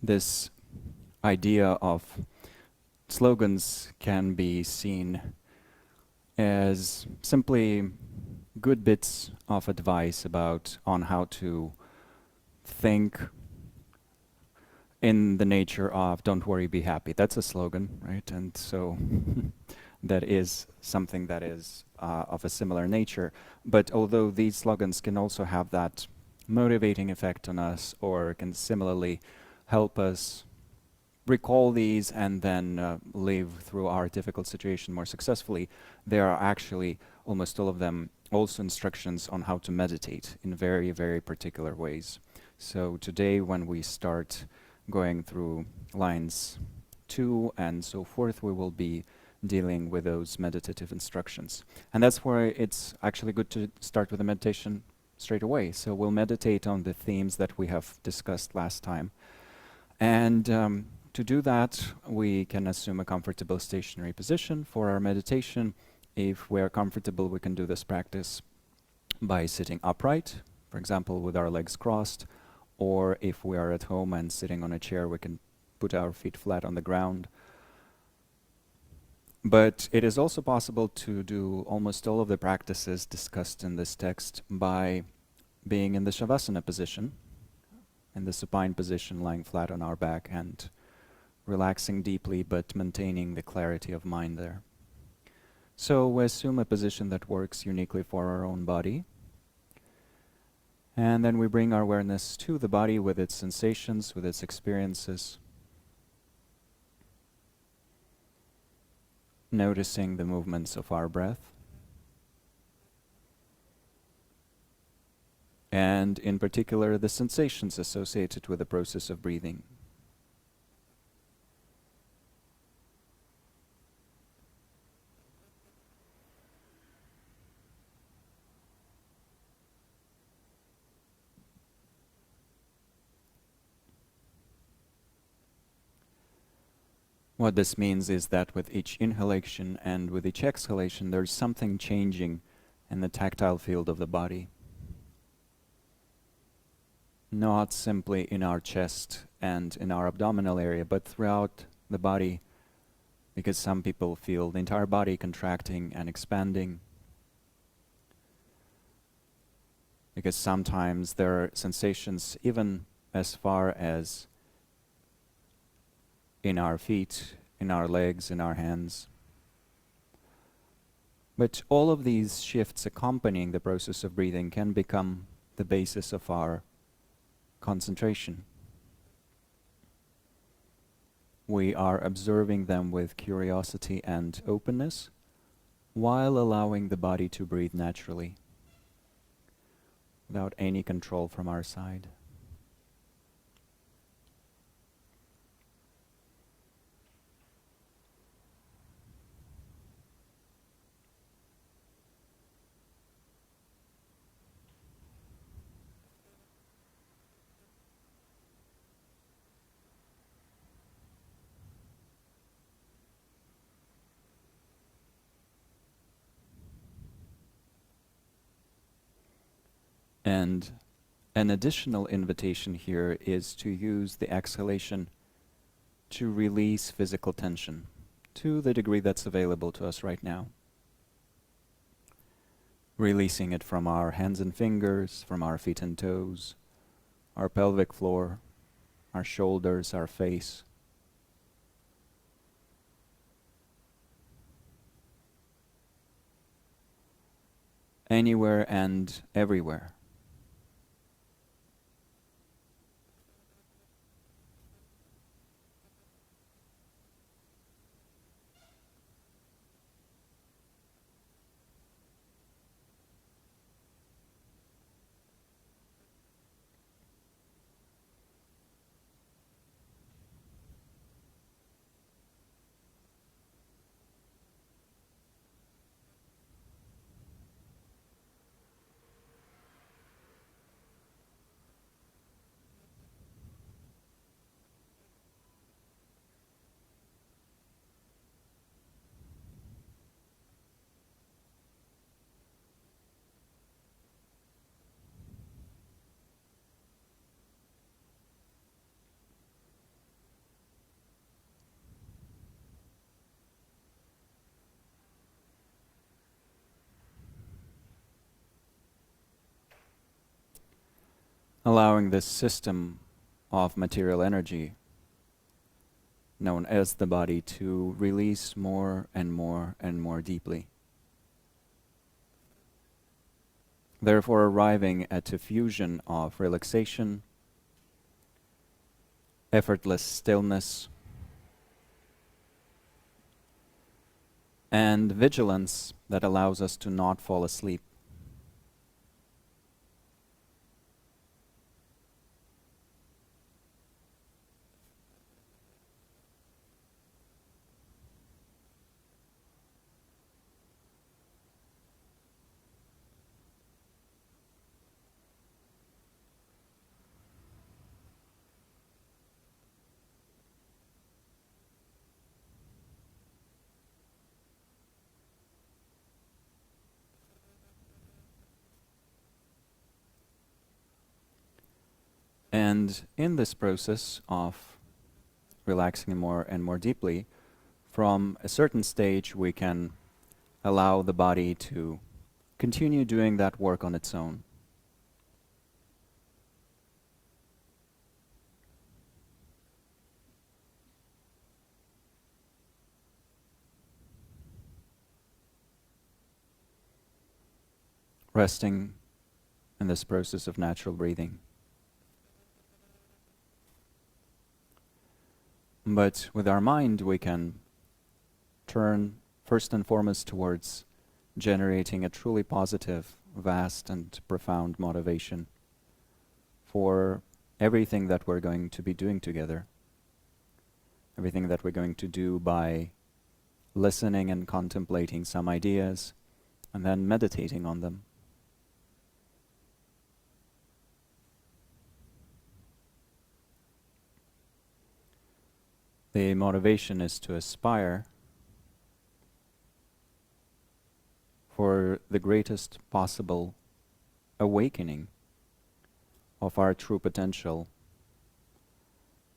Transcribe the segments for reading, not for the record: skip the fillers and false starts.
this idea of slogans can be seen as simply good bits of advice about on how to think in the nature of "don't worry, be happy." That's a slogan, right? And so that is something that is of a similar nature. But although these slogans can also have that motivating effect on us, or can similarly help us recall these and then live through our difficult situation more successfully, there are actually, almost all of them, also instructions on how to meditate in very, very particular ways. So today, when we start going through lines 2 and so forth, we will be dealing with those meditative instructions. And that's where it's actually good to start with the meditation straight away. So we'll meditate on the themes that we have discussed last time. And to do that, we can assume a comfortable stationary position for our meditation. If we're comfortable, we can do this practice by sitting upright, for example, with our legs crossed, or if we are at home and sitting on a chair, we can put our feet flat on the ground. But it is also possible to do almost all of the practices discussed in this text by being in the Shavasana position, in the supine position, lying flat on our back and relaxing deeply, but maintaining the clarity of mind there. So we assume a position that works uniquely for our own body. And then we bring our awareness to the body with its sensations, with its experiences, noticing the movements of our breath. And in particular, the sensations associated with the process of breathing. What this means is that with each inhalation and with each exhalation, there's something changing in the tactile field of the body. Not simply in our chest and in our abdominal area, but throughout the body, because some people feel the entire body contracting and expanding. Because sometimes there are sensations even as far as in our feet, in our legs, in our hands. But all of these shifts accompanying the process of breathing can become the basis of our concentration. We are observing them with curiosity and openness, while allowing the body to breathe naturally, without any control from our side. And an additional invitation here is to use the exhalation to release physical tension to the degree that's available to us right now. Releasing it from our hands and fingers, from our feet and toes, our pelvic floor, our shoulders, our face. Anywhere and everywhere. allowing this system of material energy known as the body to release more and more and more deeply. Therefore arriving at a fusion of relaxation, effortless stillness, and vigilance that allows us to not fall asleep. And in this process of relaxing more and more deeply, from a certain stage we can allow the body to continue doing that work on its own. Resting in this process of natural breathing. But with our mind, we can turn first and foremost towards generating a truly positive, vast and profound motivation for everything that we're going to be doing together. Everything that we're going to do by listening and contemplating some ideas and then meditating on them. The motivation is to aspire for the greatest possible awakening of our true potential,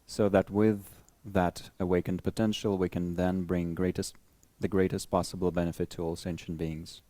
so that with that awakened potential we can then bring the greatest possible benefit to all sentient beings.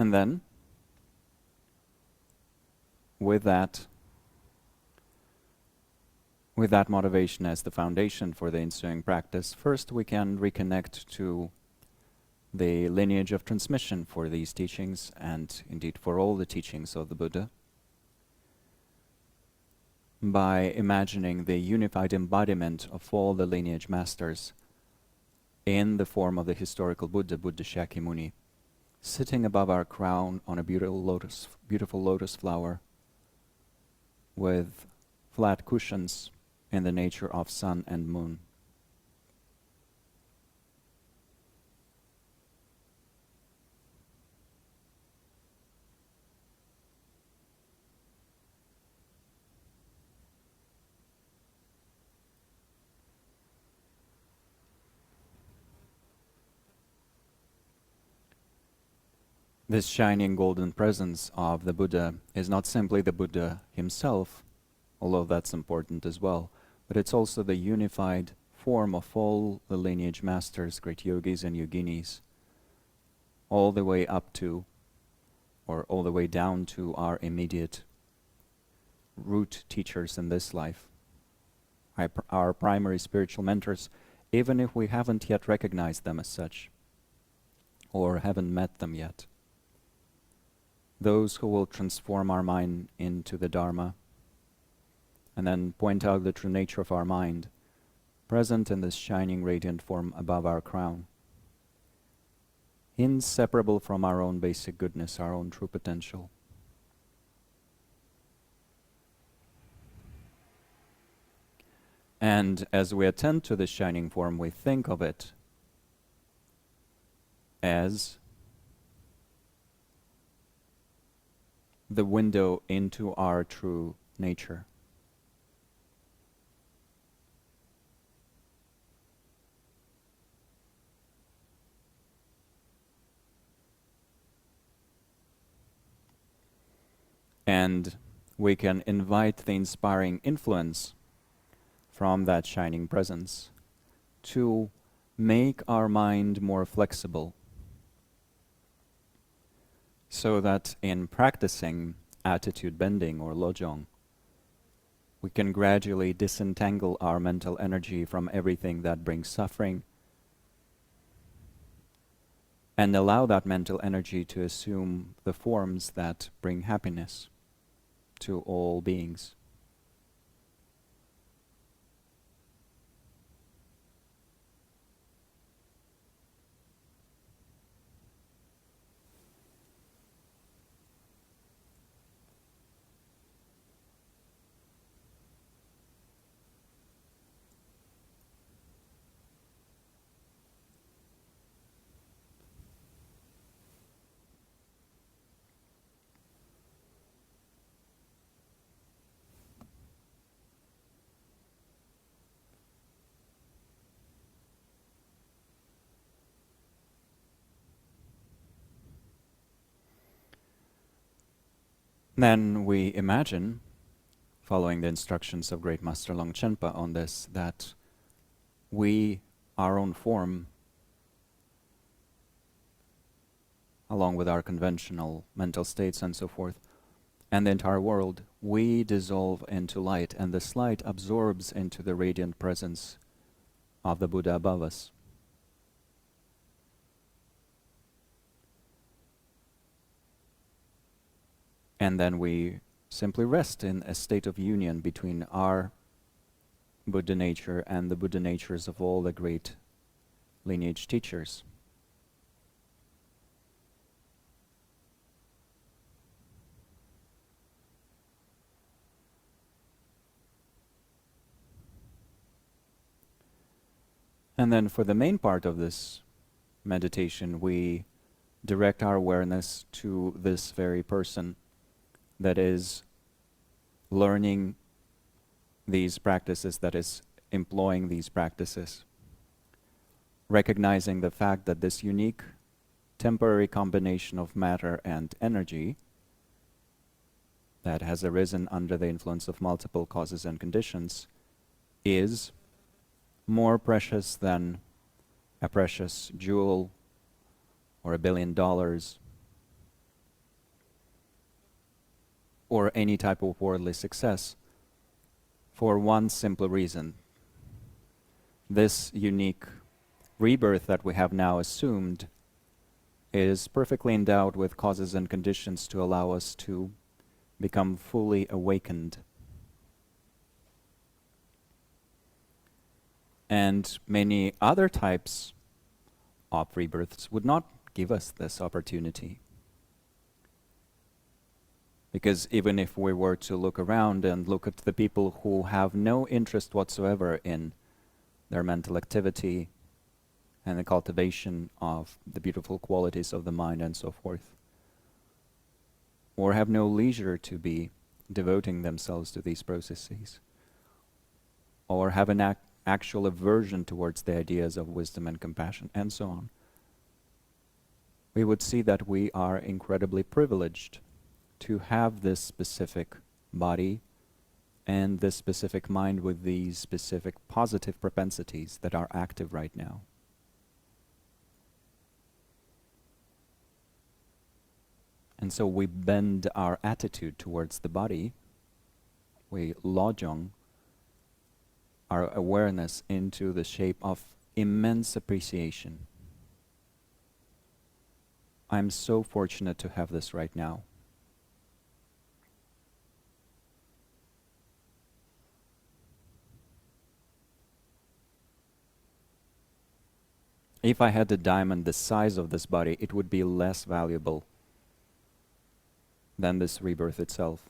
And then, with that motivation as the foundation for the ensuing practice, first we can reconnect to the lineage of transmission for these teachings, and indeed for all the teachings of the Buddha, by imagining the unified embodiment of all the lineage masters in the form of the historical Buddha, Buddha Shakyamuni, sitting above our crown on a beautiful lotus flower with flat cushions in the nature of sun and moon. This shining golden presence of the Buddha is not simply the Buddha himself, although that's important as well, but it's also the unified form of all the lineage masters, great yogis and yoginis, all the way up to, or all the way down to our immediate root teachers in this life, our primary spiritual mentors, even if we haven't yet recognized them as such, or haven't met them yet. Those who will transform our mind into the Dharma, and then point out the true nature of our mind, present in this shining radiant form above our crown, inseparable from our own basic goodness, our own true potential. And as we attend to this shining form, we think of it as the window into our true nature. And we can invite the inspiring influence from that shining presence to make our mind more flexible, so that in practicing attitude bending or lojong, we can gradually disentangle our mental energy from everything that brings suffering and allow that mental energy to assume the forms that bring happiness to all beings. Then we imagine, following the instructions of Great Master Longchenpa on this, that we, our own form, along with our conventional mental states and so forth, and the entire world, we dissolve into light, and this light absorbs into the radiant presence of the Buddha above us. And then we simply rest in a state of union between our Buddha nature and the Buddha natures of all the great lineage teachers. And then for the main part of this meditation, we direct our awareness to this very person that is learning these practices, that is employing these practices, recognizing the fact that this unique temporary combination of matter and energy that has arisen under the influence of multiple causes and conditions is more precious than a precious jewel or $1 billion or any type of worldly success, for one simple reason. This unique rebirth that we have now assumed is perfectly endowed with causes and conditions to allow us to become fully awakened. And many other types of rebirths would not give us this opportunity. Because even if we were to look around and look at the people who have no interest whatsoever in their mental activity and the cultivation of the beautiful qualities of the mind and so forth, or have no leisure to be devoting themselves to these processes, or have an actual aversion towards the ideas of wisdom and compassion, and so on, we would see that we are incredibly privileged to have this specific body and this specific mind with these specific positive propensities that are active right now. And so we bend our attitude towards the body, we lojong our awareness into the shape of immense appreciation. I'm so fortunate to have this right now. If I had a diamond the size of this body, it would be less valuable than this rebirth itself.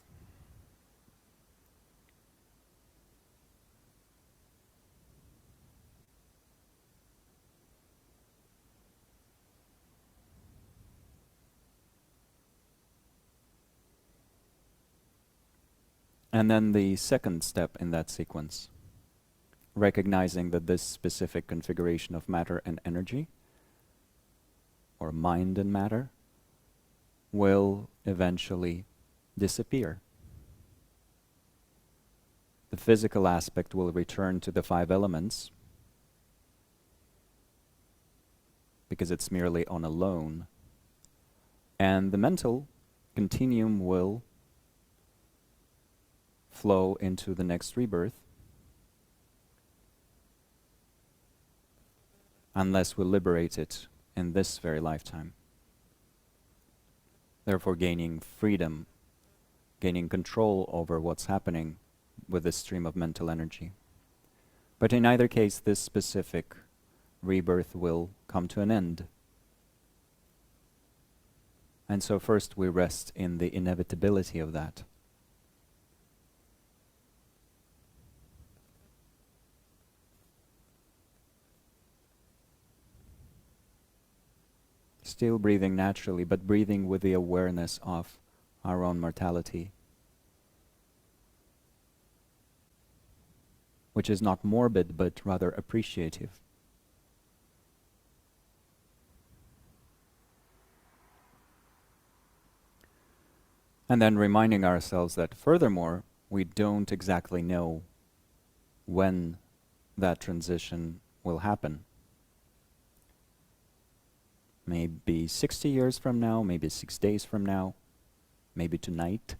And then the second step in that sequence, recognizing that this specific configuration of matter and energy, or mind and matter, will eventually disappear. The physical aspect will return to the 5 elements because it's merely on a loan, and the mental continuum will flow into the next rebirth unless we liberate it in this very lifetime. Therefore gaining freedom, gaining control over what's happening with this stream of mental energy. But in either case, this specific rebirth will come to an end. And so first we rest in the inevitability of that. Still breathing naturally, but breathing with the awareness of our own mortality, which is not morbid, but rather appreciative. And then reminding ourselves that furthermore, we don't exactly know when that transition will happen. Maybe 60 years from now, maybe 6 days from now, maybe tonight.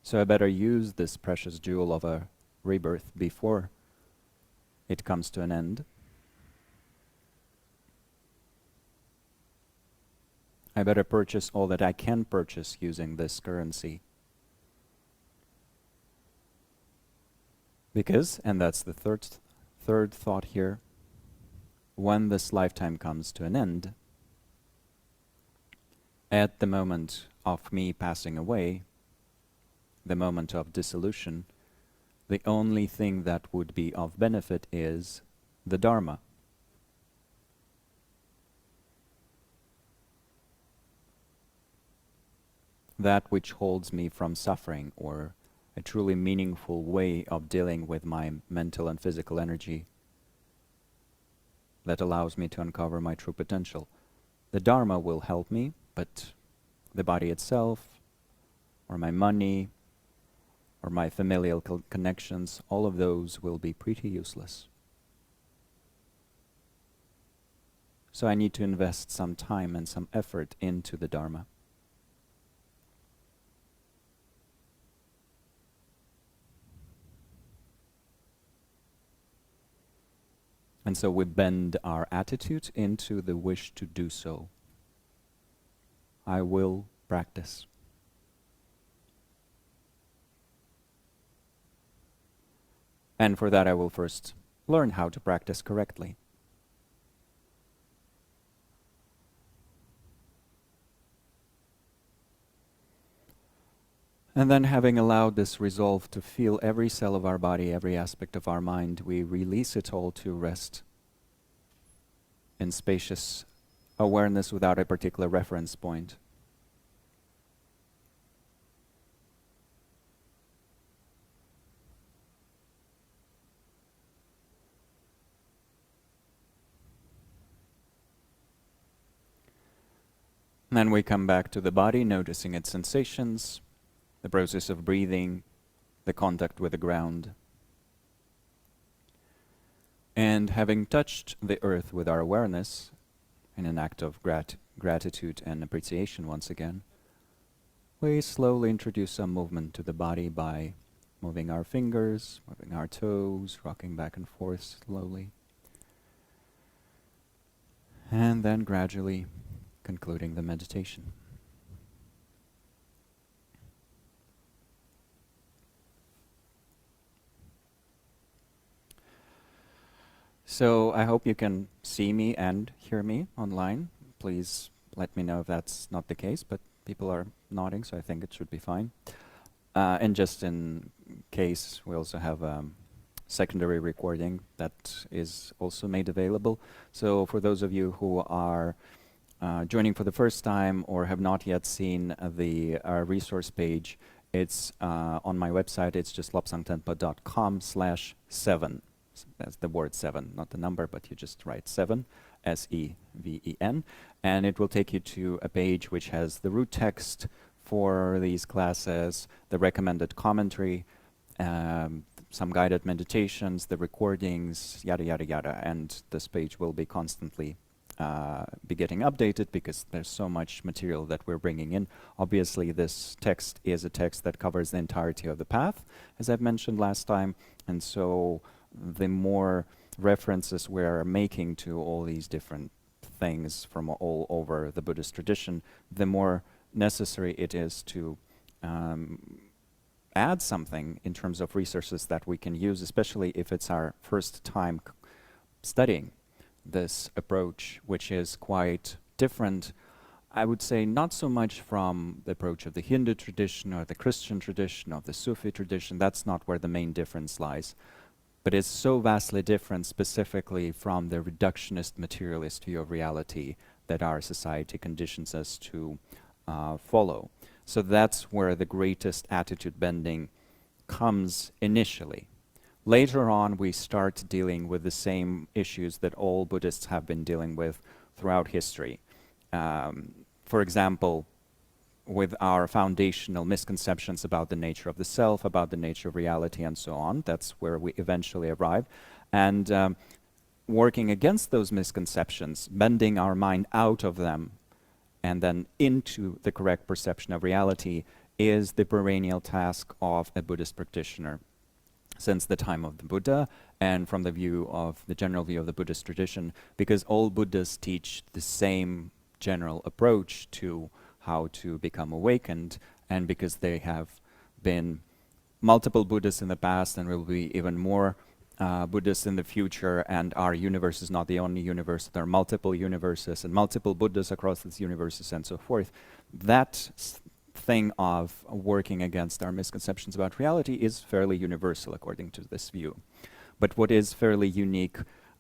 So I better use this precious jewel of a rebirth before it comes to an end. I better purchase all that I can purchase using this currency. Because, and that's the third thought here, when this lifetime comes to an end, at the moment of me passing away, the moment of dissolution, the only thing that would be of benefit is the Dharma. That which holds me from suffering, or a truly meaningful way of dealing with my mental and physical energy that allows me to uncover my true potential. The Dharma will help me, but the body itself, or my money, or my familial connections, all of those will be pretty useless. So I need to invest some time and some effort into the Dharma. And so we bend our attitude into the wish to do so. I will practice. And for that I will first learn how to practice correctly. And then, having allowed this resolve to feel every cell of our body, every aspect of our mind, we release it all to rest in spacious awareness without a particular reference point. And then we come back to the body, noticing its sensations, the process of breathing, the contact with the ground. And having touched the earth with our awareness, in an act of gratitude and appreciation once again, we slowly introduce some movement to the body by moving our fingers, moving our toes, rocking back and forth slowly. And then gradually concluding the meditation. So I hope you can see me and hear me online. Please let me know if that's not the case, but people are nodding, so I think it should be fine. And just in case, we also have secondary recording that is also made available. So for those of you who are joining for the first time or have not yet seen the resource page, it's on my website. It's just lobsangtempa.com/7. That's the word 7, not the number, but you just write 7, S-E-V-E-N, and it will take you to a page which has the root text for these classes, the recommended commentary, some guided meditations, the recordings, yada, yada, yada. And this page will be constantly be getting updated because there's so much material that we're bringing in. Obviously, this text is a text that covers the entirety of the path, as I've mentioned last time. And so the more references we're making to all these different things from all over the Buddhist tradition, the more necessary it is to add something in terms of resources that we can use, especially if it's our first time studying this approach, which is quite different, I would say, not so much from the approach of the Hindu tradition or the Christian tradition or the Sufi tradition. That's not where the main difference lies. But it's so vastly different specifically from the reductionist materialist view of reality that our society conditions us to follow. So that's where the greatest attitude bending comes initially. Later on, we start dealing with the same issues that all Buddhists have been dealing with throughout history. For example, with our foundational misconceptions about the nature of the self, about the nature of reality, and so on. That's where we eventually arrive. And working against those misconceptions, bending our mind out of them, and then into the correct perception of reality is the perennial task of a Buddhist practitioner since the time of the Buddha, and from the view of the general view of the Buddhist tradition, because all Buddhists teach the same general approach to how to become awakened, and because they have been multiple Buddhists in the past and will be even more Buddhists in the future, and our universe is not the only universe. There are multiple universes and multiple Buddhas across these universes and so forth. That thing of working against our misconceptions about reality is fairly universal according to this view. But what is fairly unique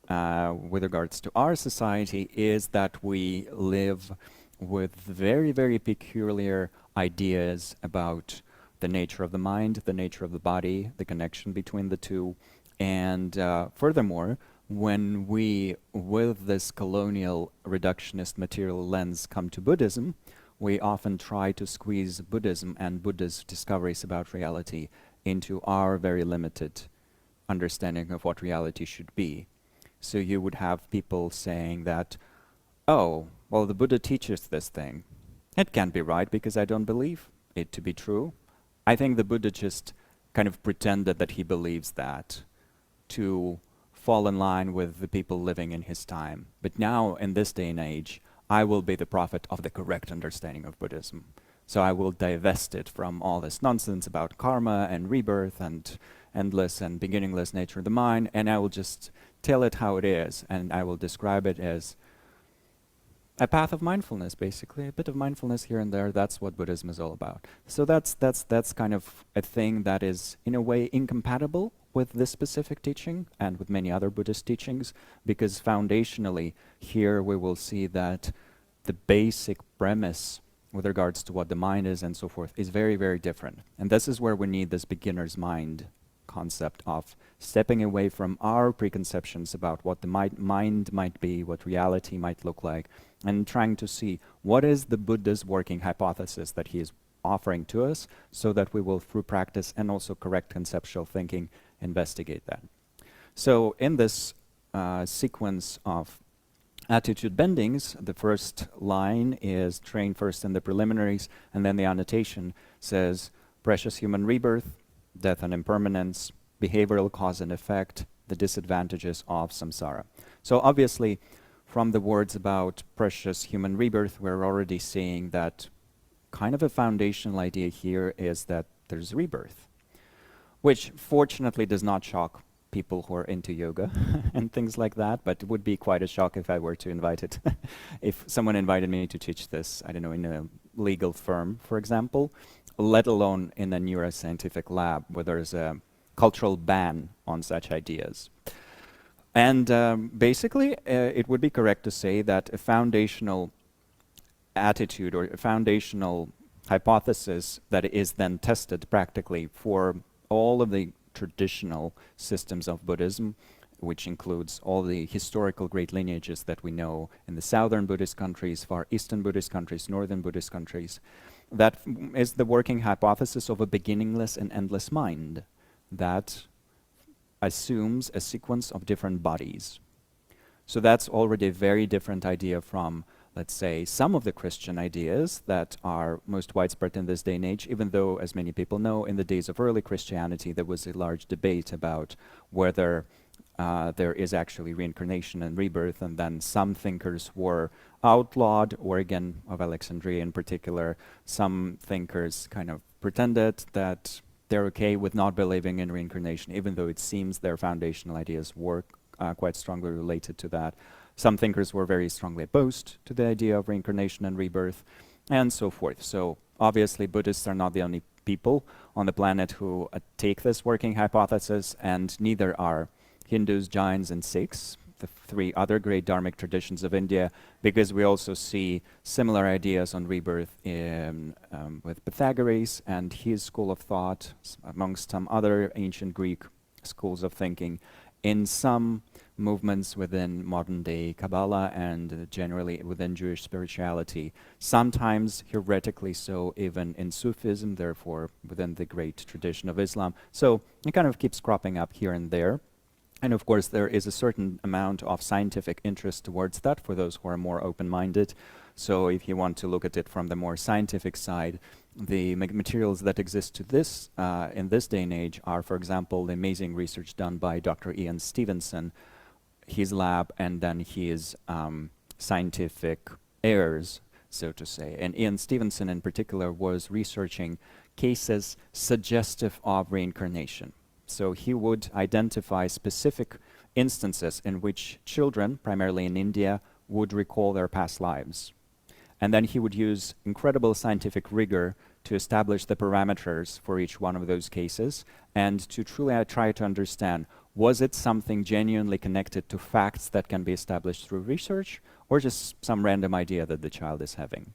with regards to our society is that we live with very, very peculiar ideas about the nature of the mind, the nature of the body, the connection between the two. And furthermore, when we, with this colonial reductionist material lens, come to Buddhism, we often try to squeeze Buddhism and Buddha's discoveries about reality into our very limited understanding of what reality should be. So you would have people saying that, oh, well, the Buddha teaches this thing. It can't be right because I don't believe it to be true. I think the Buddha just kind of pretended that he believes that to fall in line with the people living in his time. But now, in this day and age, I will be the prophet of the correct understanding of Buddhism. So I will divest it from all this nonsense about karma and rebirth and endless and beginningless nature of the mind, and I will just tell it how it is, and I will describe it as a path of mindfulness, basically, a bit of mindfulness here and there. That's what Buddhism is all about. So that's kind of a thing that is, in a way, incompatible with this specific teaching and with many other Buddhist teachings, because foundationally, here we will see that the basic premise with regards to what the mind is and so forth is very, very different. And this is where we need this beginner's mind concept of stepping away from our preconceptions about what the mind might be, what reality might look like, and trying to see what is the Buddha's working hypothesis that he is offering to us, so that we will, through practice and also correct conceptual thinking, investigate that. So in this sequence of attitude bendings, the first line is train first in the preliminaries, and then the annotation says precious human rebirth, death and impermanence, behavioral cause and effect, the disadvantages of samsara. So obviously, from the words about precious human rebirth, we're already seeing that kind of a foundational idea here is that there's rebirth, which fortunately does not shock people who are into yoga and things like that, but it would be quite a shock if I were to invite it. If someone invited me to teach this, I don't know, in a legal firm, for example, let alone in a neuroscientific lab where there's a cultural ban on such ideas. And basically, it would be correct to say that a foundational attitude or a foundational hypothesis that is then tested practically for all of the traditional systems of Buddhism, which includes all the historical great lineages that we know in the southern Buddhist countries, far eastern Buddhist countries, northern Buddhist countries. That is the working hypothesis of a beginningless and endless mind that assumes a sequence of different bodies. So that's already a very different idea from, let's say, some of the Christian ideas that are most widespread in this day and age, even though, as many people know, in the days of early Christianity, there was a large debate about whether there is actually reincarnation and rebirth, and then some thinkers were outlawed. Origen of Alexandria in particular, some thinkers kind of pretended that they're okay with not believing in reincarnation, even though it seems their foundational ideas were quite strongly related to that. Some thinkers were very strongly opposed to the idea of reincarnation and rebirth, and so forth. So obviously Buddhists are not the only people on the planet who take this working hypothesis, and neither are Hindus, Jains, and Sikhs, the three other great Dharmic traditions of India, because we also see similar ideas on rebirth with Pythagoras and his school of thought, amongst some other ancient Greek schools of thinking, in some movements within modern-day Kabbalah and generally within Jewish spirituality, sometimes heretically so even in Sufism, therefore within the great tradition of Islam. So it kind of keeps cropping up here and there. And of course, there is a certain amount of scientific interest towards that for those who are more open-minded. So if you want to look at it from the more scientific side, the materials that exist to this in this day and age are, for example, the amazing research done by Dr. Ian Stevenson, his lab, and then his scientific heirs, so to say. And Ian Stevenson in particular was researching cases suggestive of reincarnation. So he would identify specific instances in which children, primarily in India, would recall their past lives. And then he would use incredible scientific rigor to establish the parameters for each one of those cases and to truly try to understand, was it something genuinely connected to facts that can be established through research, or just some random idea that the child is having?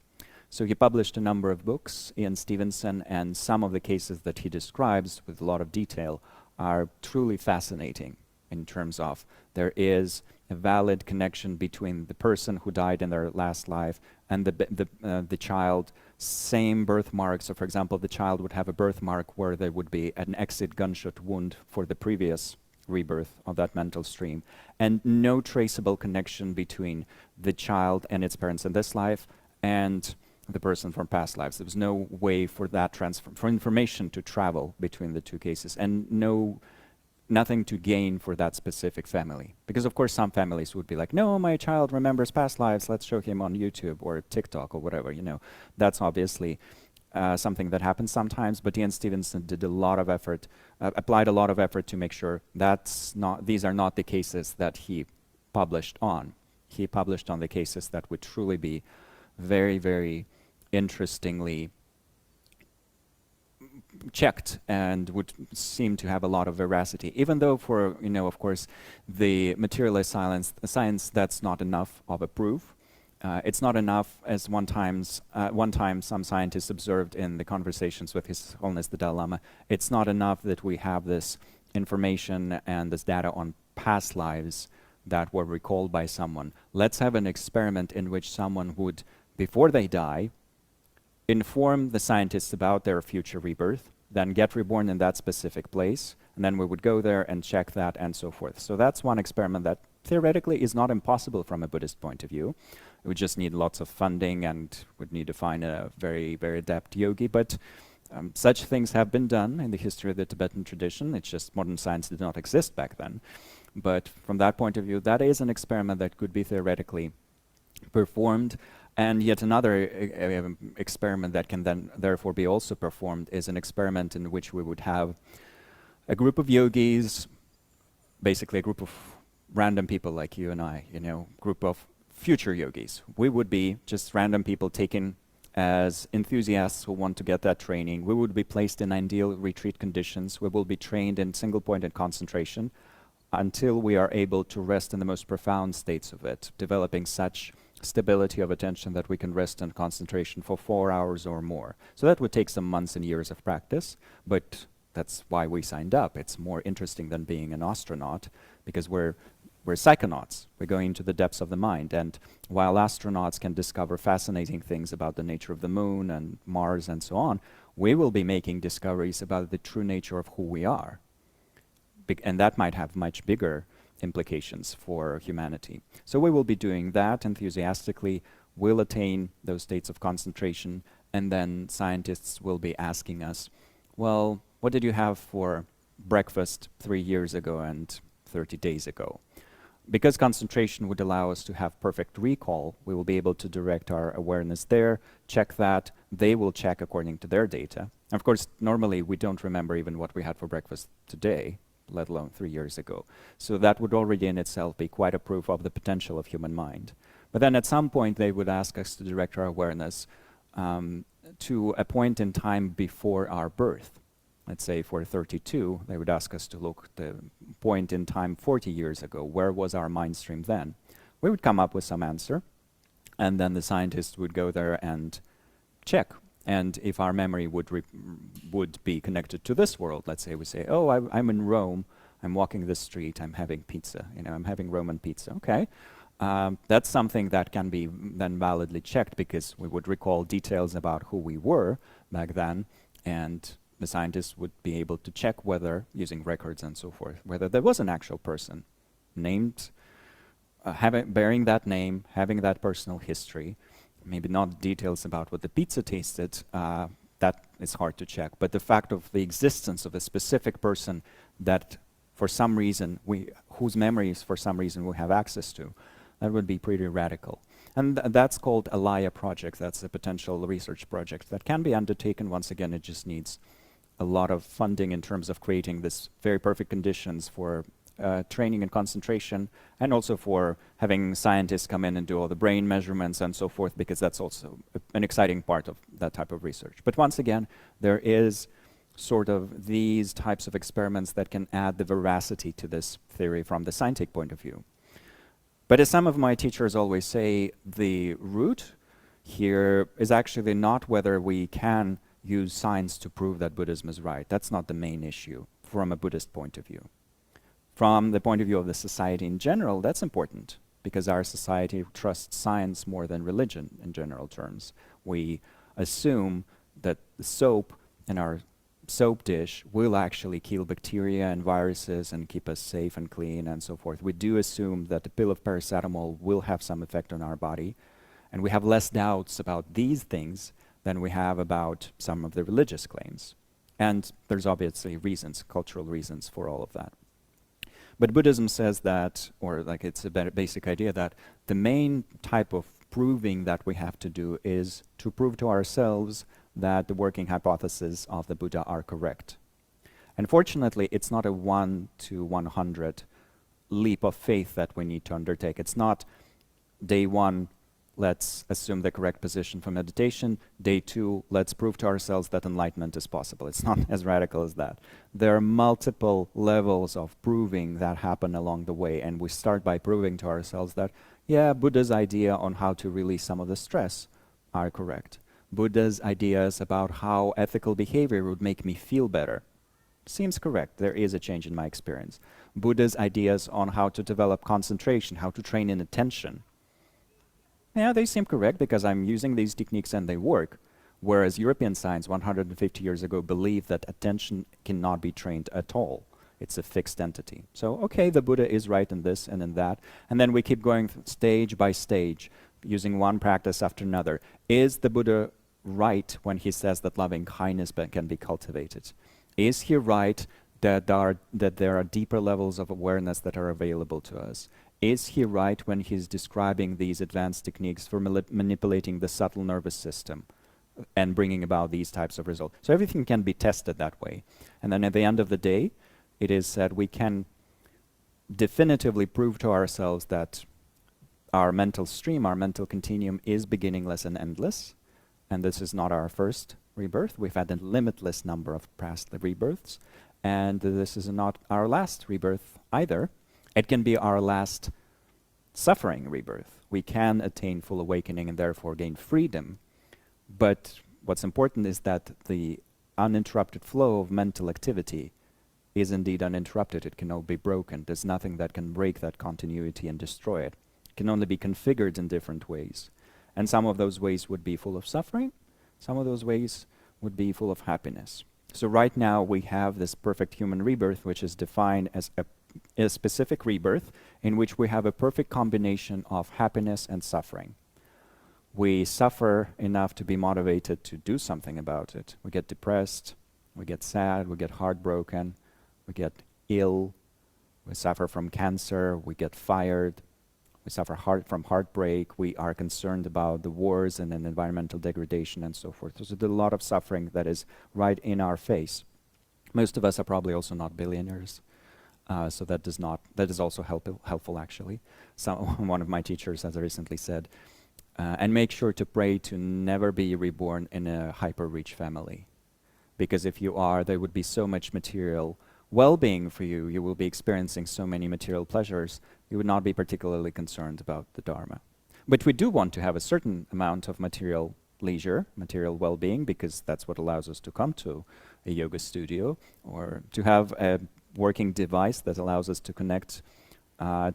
So he published a number of books, Ian Stevenson, and some of the cases that he describes with a lot of detail are truly fascinating in terms of there is a valid connection between the person who died in their last life and the child. Same birthmark. So for example, the child would have a birthmark where there would be an exit gunshot wound for the previous rebirth of that mental stream, and no traceable connection between the child and its parents in this life and the person from past lives. There was no way for that for information to travel between the two cases, and nothing to gain for that specific family. Because of course some families would be like, no, my child remembers past lives, let's show him on YouTube or TikTok or whatever, you know. That's obviously something that happens sometimes, but Ian Stevenson did a lot of effort, applied a lot of effort to make sure these are not the cases that he published on. He published on the cases that would truly be very, very interestingly checked and would seem to have a lot of veracity, even though for, you know, of course, the materialist science, that's not enough of a proof. It's not enough, as one time some scientists observed in the conversations with His Holiness the Dalai Lama, it's not enough that we have this information and this data on past lives that were recalled by someone. Let's have an experiment in which someone would, before they die, inform the scientists about their future rebirth, then get reborn in that specific place, and then we would go there and check that and so forth. So that's one experiment that theoretically is not impossible from a Buddhist point of view. We just need lots of funding and would need to find a very, very adept yogi, but such things have been done in the history of the Tibetan tradition. It's just modern science did not exist back then. But from that point of view, that is an experiment that could be theoretically performed. And yet another experiment that can then therefore be also performed is an experiment in which we would have a group of yogis basically a group of random people like you and I, group of future yogis. We would be just random people taken as enthusiasts who want to get that training. We would be placed in ideal retreat conditions. We will be trained in single-pointed concentration until we are able to rest in the most profound states of it, developing such stability of attention that we can rest in concentration for 4 hours or more. So that would take some months and years of practice, but that's why we signed up. It's more interesting than being an astronaut, because we're psychonauts. We're going into the depths of the mind. And while astronauts can discover fascinating things about the nature of the moon and Mars and so on, we will be making discoveries about the true nature of who we are. And that might have much bigger implications for humanity. So we will be doing that enthusiastically. We'll attain those states of concentration, and then scientists will be asking us, well, what did you have for breakfast 3 years ago and 30 days ago? Because concentration would allow us to have perfect recall, we will be able to direct our awareness there, check that. They will check according to their data. Of course, normally we don't remember even what we had for breakfast today, let alone 3 years ago. So that would already in itself be quite a proof of the potential of human mind. But then at some point they would ask us to direct our awareness to a point in time before our birth. Let's say for 32, they would ask us to look the point in time 40 years ago. Where was our mind stream then? We would come up with some answer, and then the scientists would go there and check. And if our memory would be connected to this world, let's say we say, oh, I'm in Rome, I'm walking this street, I'm having pizza, I'm having Roman pizza. Okay, that's something that can be then validly checked, because we would recall details about who we were back then, and the scientists would be able to check whether, using records and so forth, whether there was an actual person named, bearing that name, having that personal history. Maybe not details about what the pizza tasted, that is hard to check, but the fact of the existence of a specific person that for some reason, whose memories for some reason we have access to, that would be pretty radical. And that's called Alaya project. That's a potential research project that can be undertaken. Once again, it just needs a lot of funding in terms of creating this very perfect conditions for training and concentration, and also for having scientists come in and do all the brain measurements and so forth, because that's also an exciting part of that type of research. But once again, there is sort of these types of experiments that can add the veracity to this theory from the scientific point of view. But as some of my teachers always say, the root here is actually not whether we can use science to prove that Buddhism is right. That's not the main issue from a Buddhist point of view. From the point of view of the society in general, that's important, because our society trusts science more than religion in general terms. We assume that the soap in our soap dish will actually kill bacteria and viruses and keep us safe and clean and so forth. We do assume that the pill of paracetamol will have some effect on our body, and we have less doubts about these things than we have about some of the religious claims. And there's obviously reasons, cultural reasons for all of that. But Buddhism says that, or like it's a basic idea that the main type of proving that we have to do is to prove to ourselves that the working hypotheses of the Buddha are correct. And fortunately, it's not a 1 to 100 leap of faith that we need to undertake. It's not day 1, let's assume the correct position for meditation. Day 2, let's prove to ourselves that enlightenment is possible. It's not as radical as that. There are multiple levels of proving that happen along the way, and we start by proving to ourselves that, yeah, Buddha's idea on how to release some of the stress are correct. Buddha's ideas about how ethical behavior would make me feel better seems correct. There is a change in my experience. Buddha's ideas on how to develop concentration, how to train in attention, yeah, they seem correct because I'm using these techniques and they work. Whereas European science 150 years ago believed that attention cannot be trained at all. It's a fixed entity. So, okay, the Buddha is right in this and in that. And then we keep going stage by stage, using one practice after another. Is the Buddha right when he says that loving kindness can be cultivated? Is he right that there are deeper levels of awareness that are available to us? Is he right when he's describing these advanced techniques for manipulating the subtle nervous system and bringing about these types of results? So everything can be tested that way. And then at the end of the day, it is said we can definitively prove to ourselves that our mental stream, our mental continuum is beginningless and endless, and this is not our first rebirth. We've had a limitless number of past rebirths, and this is not our last rebirth either. It can be our last suffering rebirth. We can attain full awakening and therefore gain freedom, but what's important is that the uninterrupted flow of mental activity is indeed uninterrupted. It cannot be broken. There's nothing that can break that continuity and destroy it. It can only be configured in different ways. And some of those ways would be full of suffering, some of those ways would be full of happiness. So right now we have this perfect human rebirth, which is defined as a specific rebirth in which we have a perfect combination of happiness and suffering. We suffer enough to be motivated to do something about it. We get depressed, we get sad, we get heartbroken, we get ill, we suffer from cancer, we get fired, we suffer from heartbreak, we are concerned about the wars and environmental degradation and so forth. There's a lot of suffering that is right in our face. Most of us are probably also not billionaires, so that is also helpful actually. So one of my teachers has recently said, and make sure to pray to never be reborn in a hyper-rich family. Because if you are, there would be so much material well-being for you, you will be experiencing so many material pleasures, you would not be particularly concerned about the Dharma. But we do want to have a certain amount of material leisure, material well-being, because that's what allows us to come to a yoga studio, or to have a working device that allows us to connect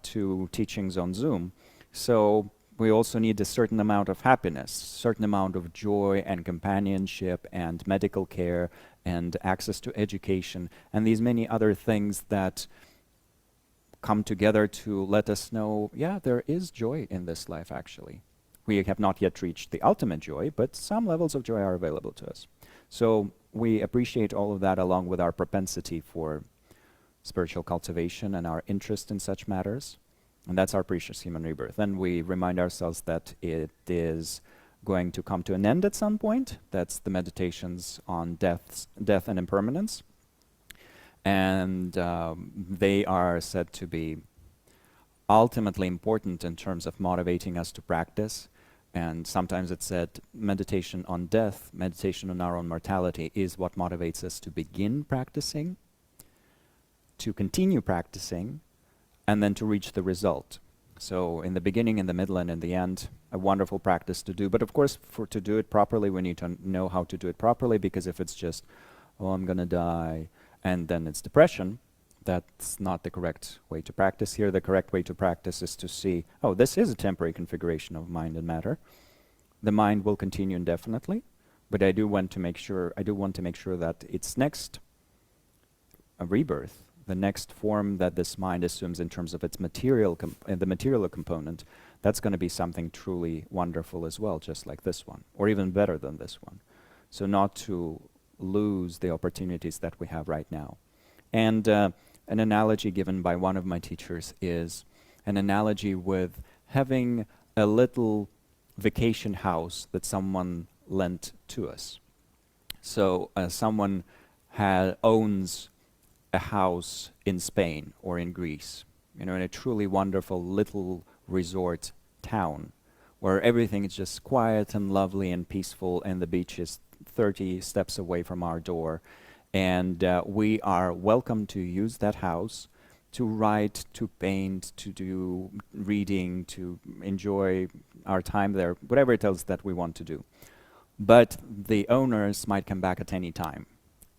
to teachings on Zoom. So we also need a certain amount of happiness, certain amount of joy and companionship and medical care and access to education and these many other things that come together to let us know, yeah, there is joy in this life actually. We have not yet reached the ultimate joy, but some levels of joy are available to us. So we appreciate all of that along with our propensity for spiritual cultivation and our interest in such matters. And that's our precious human rebirth. And we remind ourselves that it is going to come to an end at some point. That's the meditations on death and impermanence. And they are said to be ultimately important in terms of motivating us to practice. And sometimes it's said meditation on death, meditation on our own mortality is what motivates us to begin practicing, to continue practicing, and then to reach the result. So in the beginning, in the middle, and in the end, a wonderful practice to do. But of course, to do it properly, we need to know how to do it properly, because if it's just, oh, I'm gonna die, and then it's depression, that's not the correct way to practice here. The correct way to practice is to see, oh, this is a temporary configuration of mind and matter. The mind will continue indefinitely, but I do want to make sure that its next rebirth, the next form that this mind assumes in terms of its material, the material component, that's going to be something truly wonderful as well, just like this one, or even better than this one. So not to lose the opportunities that we have right now. And an analogy given by one of my teachers is an analogy with having a little vacation house that someone lent to us. So someone owns a house in Spain or in Greece, in a truly wonderful little resort town where everything is just quiet and lovely and peaceful, and the beach is 30 steps away from our door. And we are welcome to use that house to write, to paint, to do reading, to enjoy our time there, whatever it is that we want to do. But the owners might come back at any time,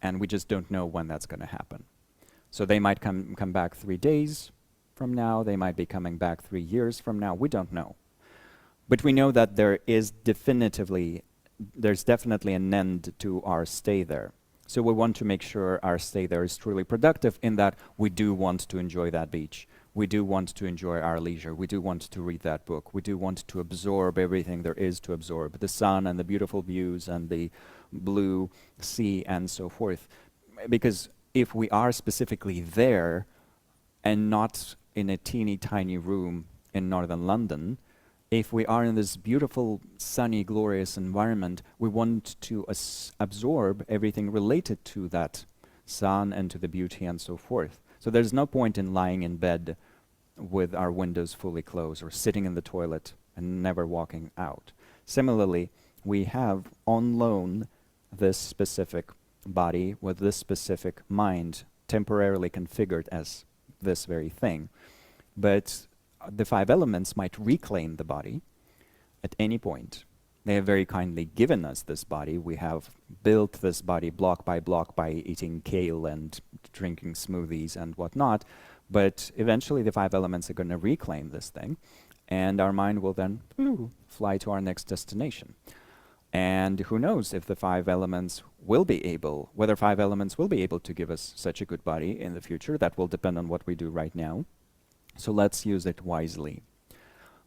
and we just don't know when that's going to happen. So they might come back 3 days from now, they might be coming back 3 years from now, we don't know. But we know that there's definitely an end to our stay there. So we want to make sure our stay there is truly productive, in that we do want to enjoy that beach. We do want to enjoy our leisure. We do want to read that book. We do want to absorb everything there is to absorb, the sun and the beautiful views and the blue sea and so forth. Because if we are specifically there and not in a teeny tiny room in northern London, if we are in this beautiful, sunny, glorious environment, we want to absorb everything related to that sun and to the beauty and so forth. So there's no point in lying in bed with our windows fully closed or sitting in the toilet and never walking out. Similarly, we have on loan this specific body with this specific mind temporarily configured as this very thing. But the five elements might reclaim the body at any point. They have very kindly given us this body. We have built this body block by eating kale and drinking smoothies and whatnot. But eventually the five elements are going to reclaim this thing, and our mind will then fly to our next destination. And who knows if the five elements will be able, whether five elements will be able to give us such a good body in the future. That will depend on what we do right now. So let's use it wisely.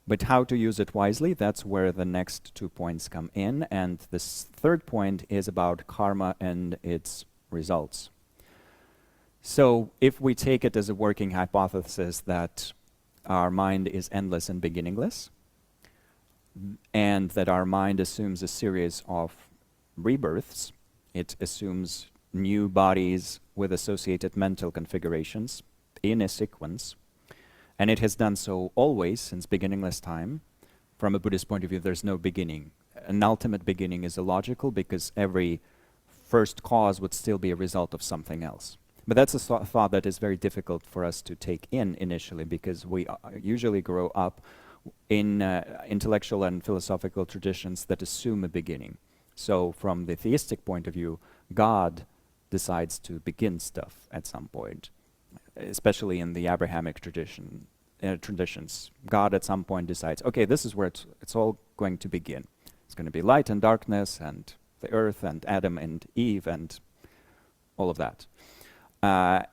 But how to use it wisely, that's where the next 2 points come in. And this third point is about karma and its results. So if we take it as a working hypothesis that our mind is endless and beginningless, and that our mind assumes a series of rebirths, it assumes new bodies with associated mental configurations in a sequence, and it has done so always since beginningless time. From a Buddhist point of view, there's no beginning. An ultimate beginning is illogical because every first cause would still be a result of something else. But that's a thought that is very difficult for us to take in initially, because we usually grow up in intellectual and philosophical traditions that assume a beginning. So from the theistic point of view, God decides to begin stuff at some point, especially in the Abrahamic traditions. God at some point decides, okay, this is where it's all going to begin. It's going to be light and darkness and the earth and Adam and Eve and all of that. Yet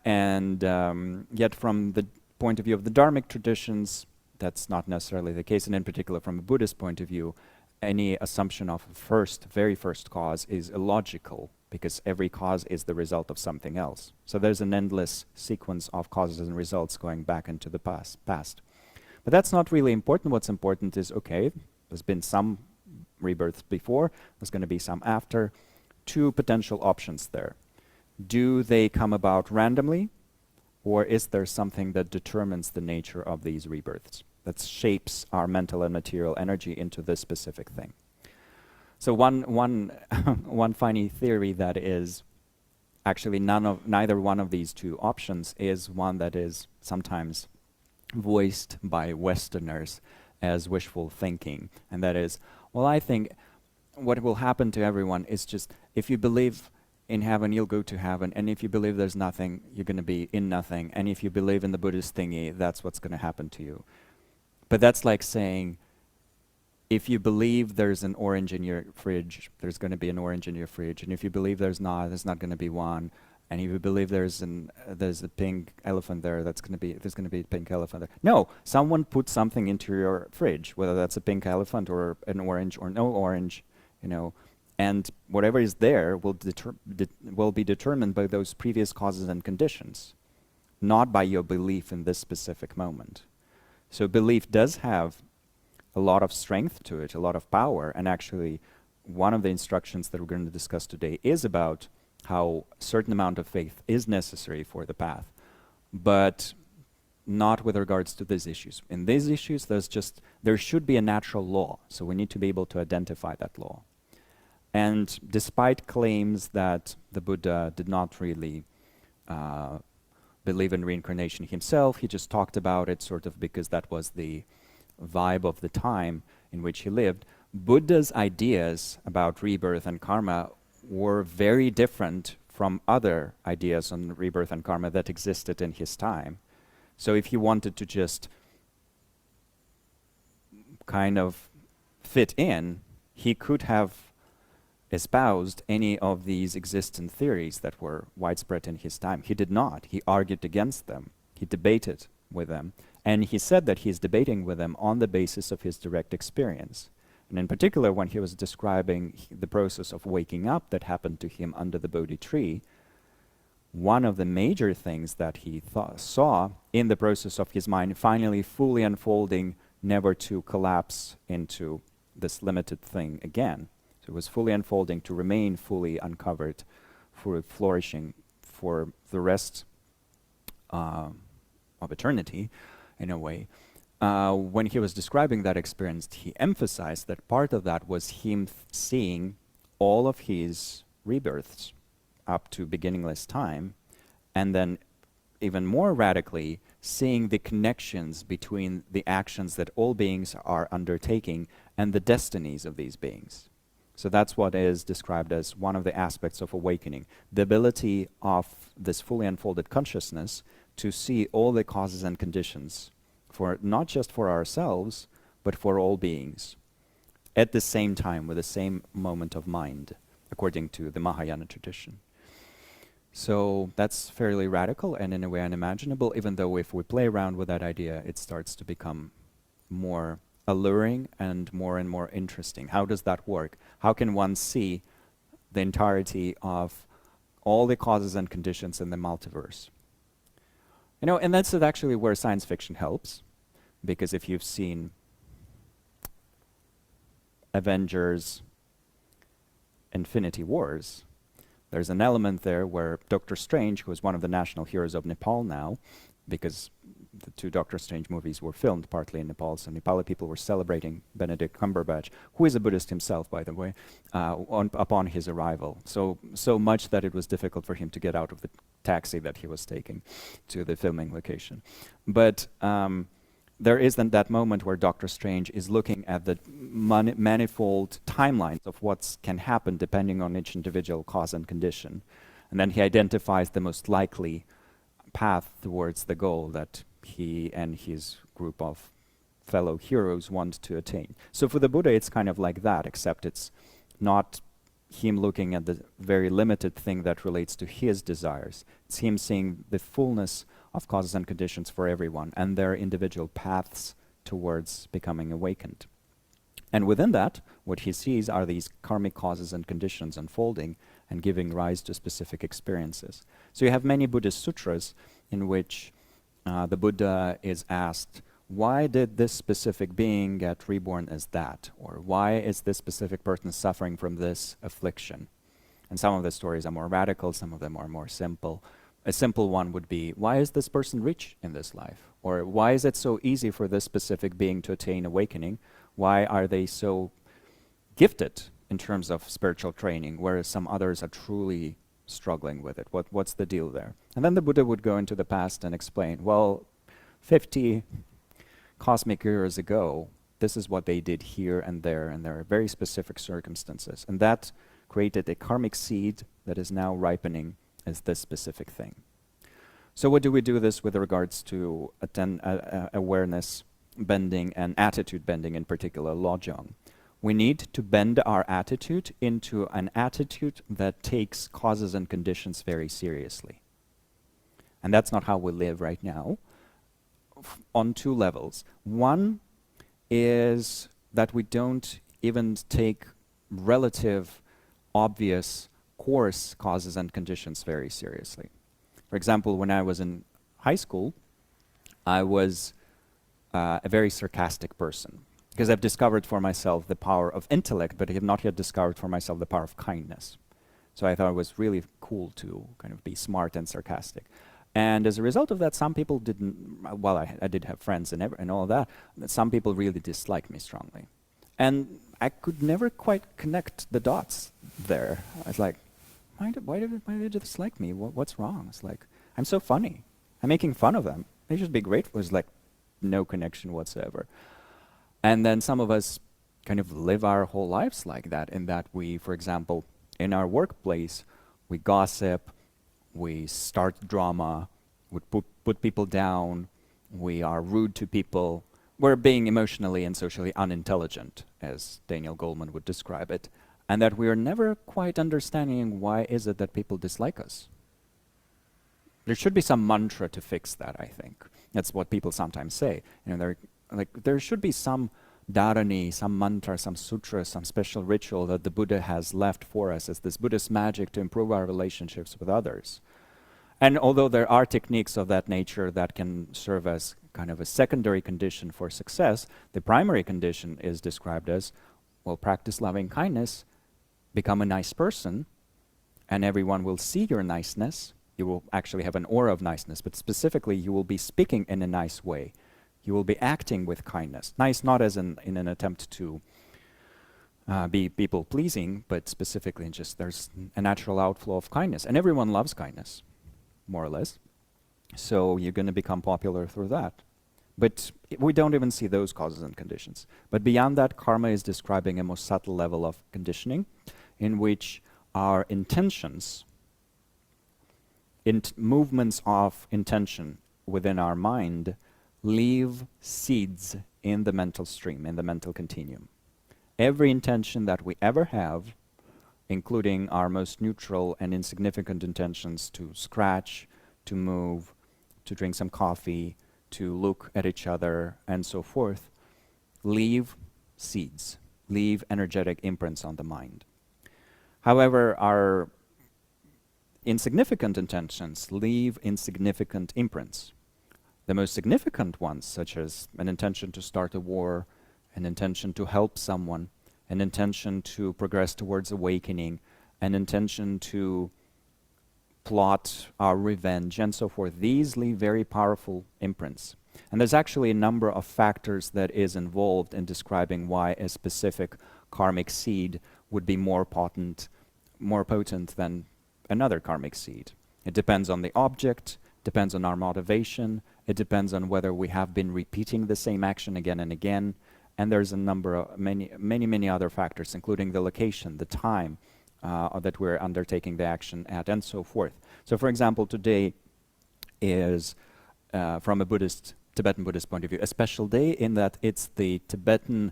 from the point of view of the Dharmic traditions, that's not necessarily the case, and in particular from a Buddhist point of view, any assumption of a very first cause is illogical, because every cause is the result of something else. So there's an endless sequence of causes and results going back into the past. But that's not really important. What's important is, okay, there's been some rebirths before, there's going to be some after. Two potential options there. Do they come about randomly, or is there something that determines the nature of these rebirths, that shapes our mental and material energy into this specific thing? So one funny theory that is actually neither one of these two options is one that is sometimes voiced by Westerners as wishful thinking, and that is, well, I think what will happen to everyone is just, if you believe in heaven, you'll go to heaven, and if you believe there's nothing, you're going to be in nothing, and if you believe in the Buddhist thingy, that's what's going to happen to you. But that's like saying, if you believe there's an orange in your fridge, there's going to be an orange in your fridge, and if you believe there's not going to be one, and if you believe there's a pink elephant there, there's going to be a pink elephant there. No, someone put something into your fridge, whether that's a pink elephant or an orange or no orange, and whatever is there will be determined by those previous causes and conditions, not by your belief in this specific moment. So belief does have a lot of strength to it, a lot of power, and actually one of the instructions that we're going to discuss today is about how a certain amount of faith is necessary for the path, but not with regards to these issues. In these issues, there should be a natural law, so we need to be able to identify that law. And despite claims that the Buddha did not really believe in reincarnation himself, he just talked about it sort of because that was the vibe of the time in which he lived, Buddha's ideas about rebirth and karma were very different from other ideas on rebirth and karma that existed in his time. So if he wanted to just kind of fit in, he could have espoused any of these existent theories that were widespread in his time. He did not. He argued against them. He debated with them. And he said that he's debating with them on the basis of his direct experience. And in particular, when he was describing the process of waking up that happened to him under the Bodhi tree, one of the major things that he saw in the process of his mind finally fully unfolding, never to collapse into this limited thing again. So it was fully unfolding to remain fully uncovered, for flourishing for the rest of eternity, in a way. When he was describing that experience, he emphasized that part of that was him seeing all of his rebirths up to beginningless time, and then even more radically, seeing the connections between the actions that all beings are undertaking and the destinies of these beings. So that's what is described as one of the aspects of awakening, the ability of this fully unfolded consciousness to see all the causes and conditions, for not just for ourselves, but for all beings, at the same time, with the same moment of mind, according to the Mahayana tradition. So that's fairly radical and in a way unimaginable, even though if we play around with that idea, it starts to become more alluring and more interesting. How does that work? How can one see the entirety of all the causes and conditions in the multiverse? You know, and that's actually where science fiction helps, because if you've seen Avengers Infinity Wars, there's an element there where Doctor Strange, who is one of the national heroes of Nepal now, because the two Doctor Strange movies were filmed partly in Nepal, so Nepali people were celebrating Benedict Cumberbatch, who is a Buddhist himself, by the way, upon his arrival. So much that it was difficult for him to get out of the taxi that he was taking to the filming location. But there is then that moment where Doctor Strange is looking at the manifold timelines of what can happen depending on each individual cause and condition. And then he identifies the most likely path towards the goal that he and his group of fellow heroes want to attain. So for the Buddha, it's kind of like that, except it's not him looking at the very limited thing that relates to his desires. It's him seeing the fullness of causes and conditions for everyone and their individual paths towards becoming awakened. And within that, what he sees are these karmic causes and conditions unfolding and giving rise to specific experiences. So you have many Buddhist sutras in which the Buddha is asked, why did this specific being get reborn as that? Or why is this specific person suffering from this affliction? And some of the stories are more radical, some of them are more simple. A simple one would be, why is this person rich in this life? Or why is it so easy for this specific being to attain awakening? Why are they so gifted in terms of spiritual training, whereas some others are truly struggling with it? What's the deal there? And then the Buddha would go into the past and explain, well, 50 cosmic years ago, this is what they did here and there are very specific circumstances. And that created a karmic seed that is now ripening as this specific thing. So what do we do this with regards to awareness bending and attitude bending, in particular, Lojong? We need to bend our attitude into an attitude that takes causes and conditions very seriously. And that's not how we live right now, on two levels. One is that we don't even take relative, obvious, coarse causes and conditions very seriously. For example, when I was in high school, I was a very sarcastic person, because I've discovered for myself the power of intellect, but I have not yet discovered for myself the power of kindness. So I thought it was really cool to kind of be smart and sarcastic. And as a result of that, some people didn't, well, I did have friends and all of that, but some people really disliked me strongly. And I could never quite connect the dots there. I was like, why do they dislike me? What's wrong? It's like, I'm so funny. I'm making fun of them. They should be grateful. It's like no connection whatsoever. And then some of us kind of live our whole lives like that, in that we, for example, in our workplace, we gossip, we start drama, we put people down, we are rude to people. We're being emotionally and socially unintelligent, as Daniel Goleman would describe it, and that we are never quite understanding why is it that people dislike us. There should be some mantra to fix that, I think. That's what people sometimes say. You know, there should be some dharani, some mantra, some sutra, some special ritual that the Buddha has left for us as this Buddhist magic to improve our relationships with others. And although there are techniques of that nature that can serve as kind of a secondary condition for success, the primary condition is described as, well, practice loving kindness, become a nice person, and everyone will see your niceness, You will actually have an aura of niceness, but specifically you will be speaking in a nice way. You will be acting with kindness. Nice not as in an attempt to be people-pleasing, but specifically just there's a natural outflow of kindness. And everyone loves kindness, more or less. So you're going to become popular through that. But we don't even see those causes and conditions. But beyond that, karma is describing a more subtle level of conditioning in which our intentions, movements of intention within our mind, leave seeds in the mental stream, in the mental continuum. Every intention that we ever have, including our most neutral and insignificant intentions to scratch, to move, to drink some coffee, to look at each other, and so forth, leave seeds, leave energetic imprints on the mind. However, our insignificant intentions leave insignificant imprints. The most significant ones, such as an intention to start a war, an intention to help someone, an intention to progress towards awakening, an intention to plot our revenge, and so forth. These leave very powerful imprints. And there's actually a number of factors that is involved in describing why a specific karmic seed would be more potent than another karmic seed. It depends on the object, depends on our motivation, it depends on whether we have been repeating the same action again and again, and there's a number of many other factors, including the location, the time that we're undertaking the action at, and so forth. So for example, today is, from a Tibetan Buddhist point of view, a special day in that it's the Tibetan,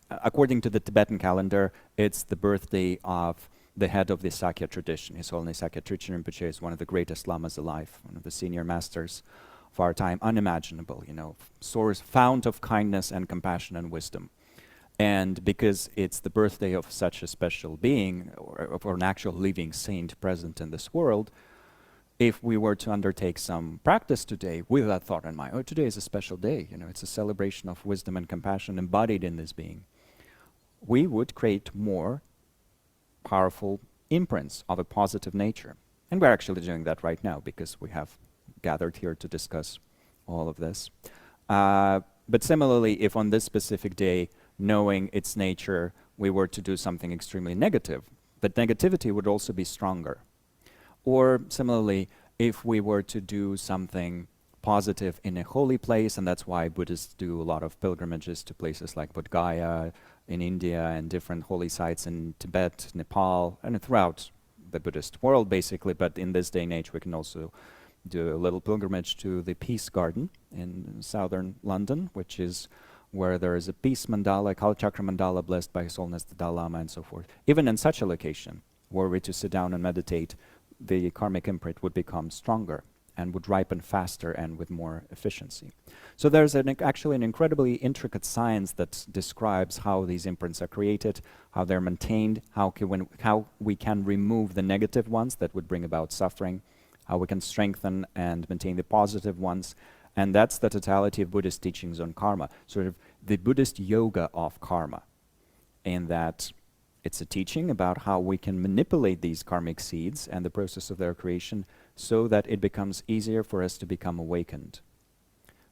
according to the Tibetan calendar, it's the birthday of the head of the Sakya tradition. His Holiness Sakya Trichin Rinpoche is one of the greatest lamas alive, one of the senior masters of our time, unimaginable, source, fount of kindness and compassion and wisdom. And because it's the birthday of such a special being, or an actual living saint present in this world, if we were to undertake some practice today with that thought in mind, oh, today is a special day, it's a celebration of wisdom and compassion embodied in this being, we would create more powerful imprints of a positive nature. And we're actually doing that right now because we have gathered here to discuss all of this. But similarly, if on this specific day, knowing its nature, we were to do something extremely negative, that negativity would also be stronger. Or similarly, if we were to do something positive in a holy place, and that's why Buddhists do a lot of pilgrimages to places like Bodh Gaya in India and different holy sites in Tibet, Nepal, and throughout the Buddhist world basically, but in this day and age we can also do a little pilgrimage to the Peace Garden in southern London, which is where there is a peace mandala, Kalachakra mandala blessed by His Holiness the Dalai Lama and so forth. Even in such a location, were we to sit down and meditate, the karmic imprint would become stronger and would ripen faster and with more efficiency. So there's actually an incredibly intricate science that describes how these imprints are created, how they're maintained, how we can remove the negative ones that would bring about suffering, how we can strengthen and maintain the positive ones. And that's the totality of Buddhist teachings on karma, sort of the Buddhist yoga of karma, in that it's a teaching about how we can manipulate these karmic seeds and the process of their creation so that it becomes easier for us to become awakened.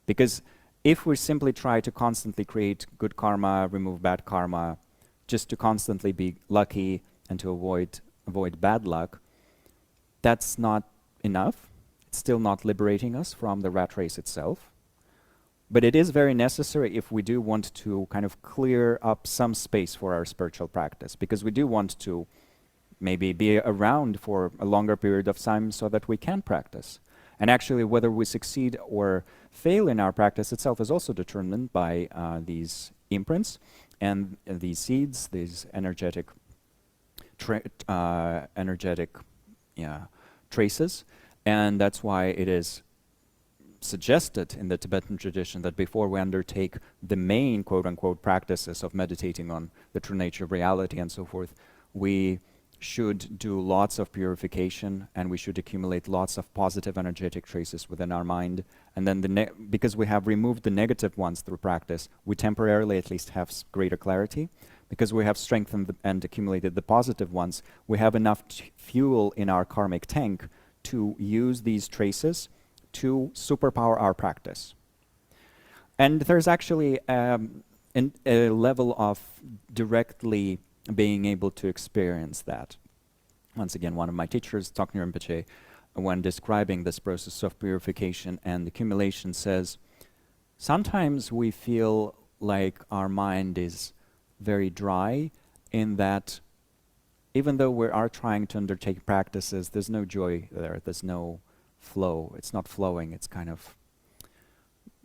Because if we simply try to constantly create good karma, remove bad karma, just to constantly be lucky and to avoid bad luck, that's not enough. It's still not liberating us from the rat race itself. But it is very necessary if we do want to kind of clear up some space for our spiritual practice, because we do want to maybe be around for a longer period of time so that we can practice. And actually, whether we succeed or fail in our practice itself is also determined by these imprints and these seeds, these energetic traces. And that's why it is suggested in the Tibetan tradition that before we undertake the main quote-unquote practices of meditating on the true nature of reality and so forth, we should do lots of purification and we should accumulate lots of positive energetic traces within our mind. And then because we have removed the negative ones through practice, we temporarily at least have greater clarity. Because we have strengthened and accumulated the positive ones, we have enough fuel in our karmic tank to use these traces to superpower our practice. And there's actually a level of directly being able to experience that. Once again, one of my teachers, Toknur Rinpoche, when describing this process of purification and accumulation, says, sometimes we feel like our mind is very dry, in that even though we are trying to undertake practices, there's no joy there, there's no flow, it's not flowing, it's kind of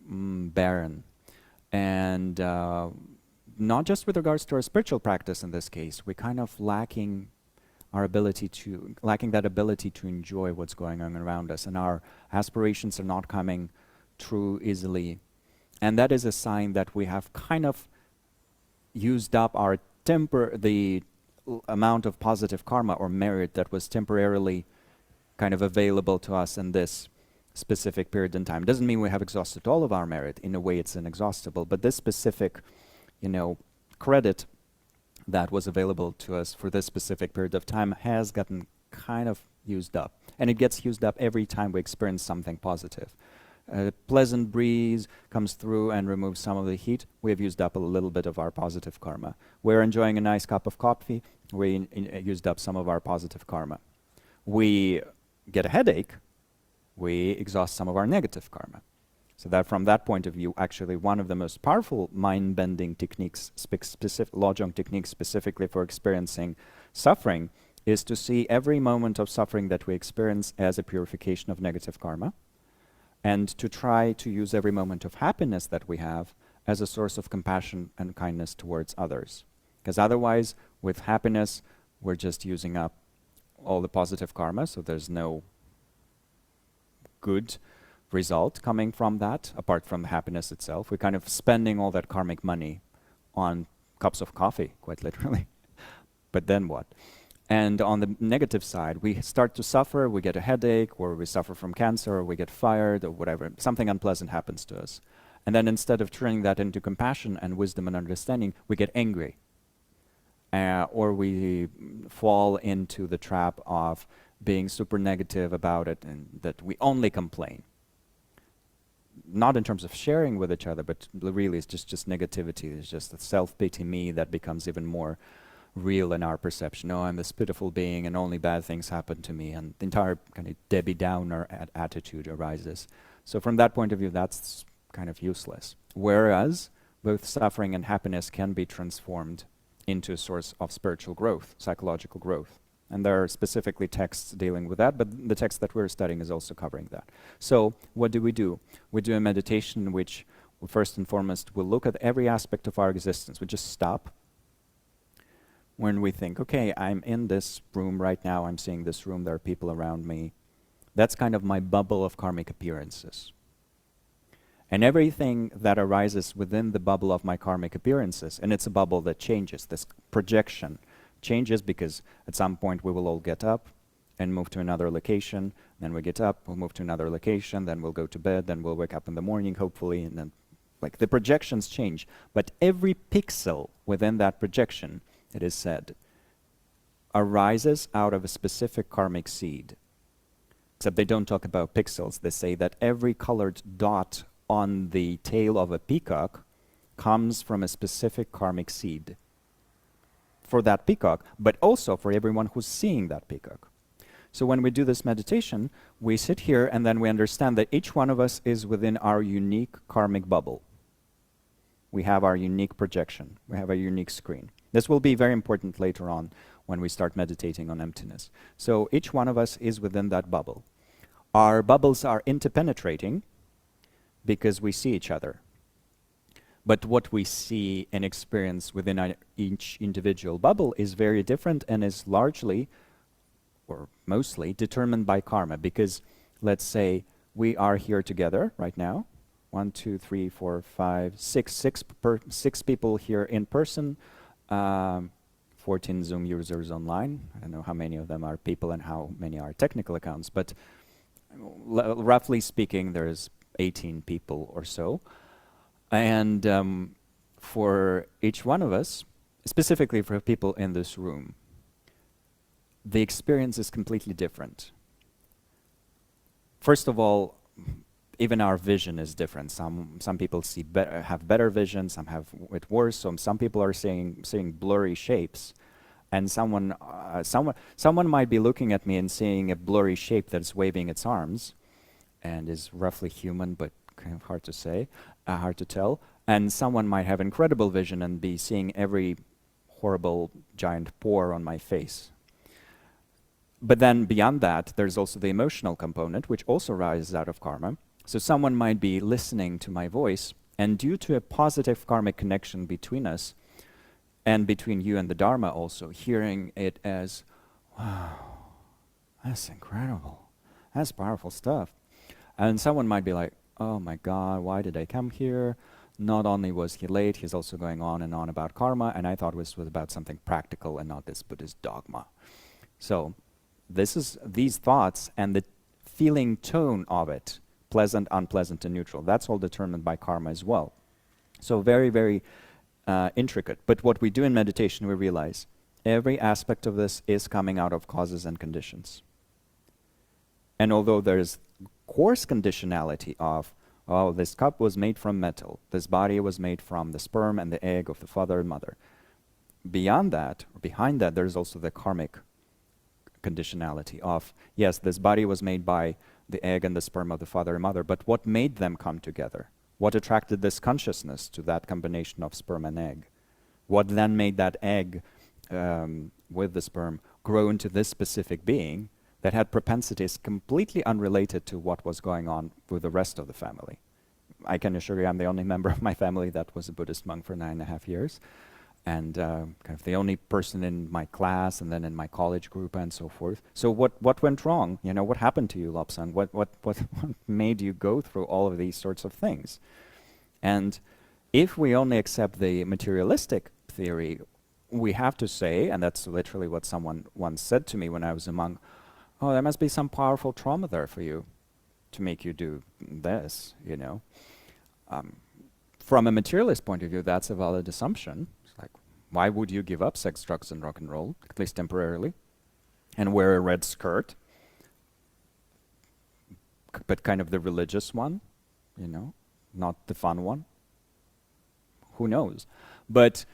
barren. And not just with regards to our spiritual practice in this case, we're kind of lacking that ability to enjoy what's going on around us, and our aspirations are not coming true easily. And that is a sign that we have kind of used up the amount of positive karma or merit that was temporarily kind of available to us in this specific period in time. Doesn't mean we have exhausted all of our merit. In a way, it's inexhaustible. But this specific, credit that was available to us for this specific period of time has gotten kind of used up. And it gets used up every time we experience something positive. A pleasant breeze comes through and removes some of the heat. We have used up a little bit of our positive karma. We're enjoying a nice cup of coffee. We used up some of our positive karma. We get a headache. We exhaust some of our negative karma. So that from that point of view, actually one of the most powerful mind-bending techniques, Lojong techniques specifically for experiencing suffering, is to see every moment of suffering that we experience as a purification of negative karma, and to try to use every moment of happiness that we have as a source of compassion and kindness towards others. Because otherwise, with happiness, we're just using up all the positive karma, so there's no good result coming from that, apart from happiness itself. We're kind of spending all that karmic money on cups of coffee, quite literally. But then what? And on the negative side, we start to suffer, we get a headache, or we suffer from cancer, or we get fired, or whatever. Something unpleasant happens to us. And then instead of turning that into compassion and wisdom and understanding, we get angry. Or we fall into the trap of being super negative about it, and that we only complain. Not in terms of sharing with each other, but really it's just negativity. It's just the self-pity me that becomes even more real in our perception. Oh, I'm this pitiful being and only bad things happen to me, and the entire kind of Debbie Downer attitude arises. So from that point of view, that's kind of useless. Whereas both suffering and happiness can be transformed into a source of spiritual growth, psychological growth. And there are specifically texts dealing with that, but the text that we're studying is also covering that. So what do? We do a meditation in which, first and foremost, we'll look at every aspect of our existence. We just stop. When we think, okay, I'm in this room right now, I'm seeing this room, there are people around me. That's kind of my bubble of karmic appearances. And everything that arises within the bubble of my karmic appearances, and it's a bubble that changes, this projection changes because at some point we will all get up and move to another location, then we get up, we'll move to another location, then we'll go to bed, then we'll wake up in the morning, hopefully, and then like the projections change. But every pixel within that projection, it is said, arises out of a specific karmic seed. Except they don't talk about pixels. They say that every colored dot on the tail of a peacock comes from a specific karmic seed for that peacock, but also for everyone who's seeing that peacock. So when we do this meditation, we sit here and then we understand that each one of us is within our unique karmic bubble. We have our unique projection. We have a unique screen. This will be very important later on when we start meditating on emptiness. So each one of us is within that bubble. Our bubbles are interpenetrating because we see each other. But what we see and experience within each individual bubble is very different and is largely, or mostly, determined by karma. Because let's say we are here together right now. 1, 2, 3, 4, 5, 6 people here in person, 14 Zoom users online. I don't know how many of them are people and how many are technical accounts, but roughly speaking, there's 18 people or so. And for each one of us, specifically for people in this room, the experience is completely different. first of all, even our vision is different. Some people have better vision, some have it worse. So some people are seeing blurry shapes, and someone might be looking at me and seeing a blurry shape that's waving its arms, and is roughly human, but kind of hard to say, hard to tell. And someone might have incredible vision and be seeing every horrible giant pore on my face. But then beyond that, there's also the emotional component, which also arises out of karma. So someone might be listening to my voice, and due to a positive karmic connection between us, and between you and the Dharma also, hearing it as, wow, that's incredible, that's powerful stuff. And someone might be like, oh my God, why did I come here? Not only was he late, he's also going on and on about karma, and I thought this was about something practical and not this Buddhist dogma. So these thoughts and the feeling tone of it, pleasant, unpleasant, and neutral, that's all determined by karma as well. So very, very intricate. But what we do in meditation, we realize every aspect of this is coming out of causes and conditions. And although there's coarse conditionality of, oh, this cup was made from metal, this body was made from the sperm and the egg of the father and mother. Beyond that, or behind that, there's also the karmic conditionality of, yes, this body was made by the egg and the sperm of the father and mother, but what made them come together? What attracted this consciousness to that combination of sperm and egg? What then made that egg with the sperm grow into this specific being that had propensities completely unrelated to what was going on with the rest of the family? I can assure you I'm the only member of my family that was a Buddhist monk for 9.5 years, and kind of the only person in my class and then in my college group and so forth. So what went wrong? You know, what happened to you, Lobsang? What made you go through all of these sorts of things? And if we only accept the materialistic theory, we have to say, and that's literally what someone once said to me when I was a monk, oh, there must be some powerful trauma there for you to make you do this, you know. From a materialist point of view, that's a valid assumption. It's like, why would you give up sex, drugs, and rock and roll, at least temporarily, and wear a red skirt, but kind of the religious one, you know, not the fun one? Who knows? But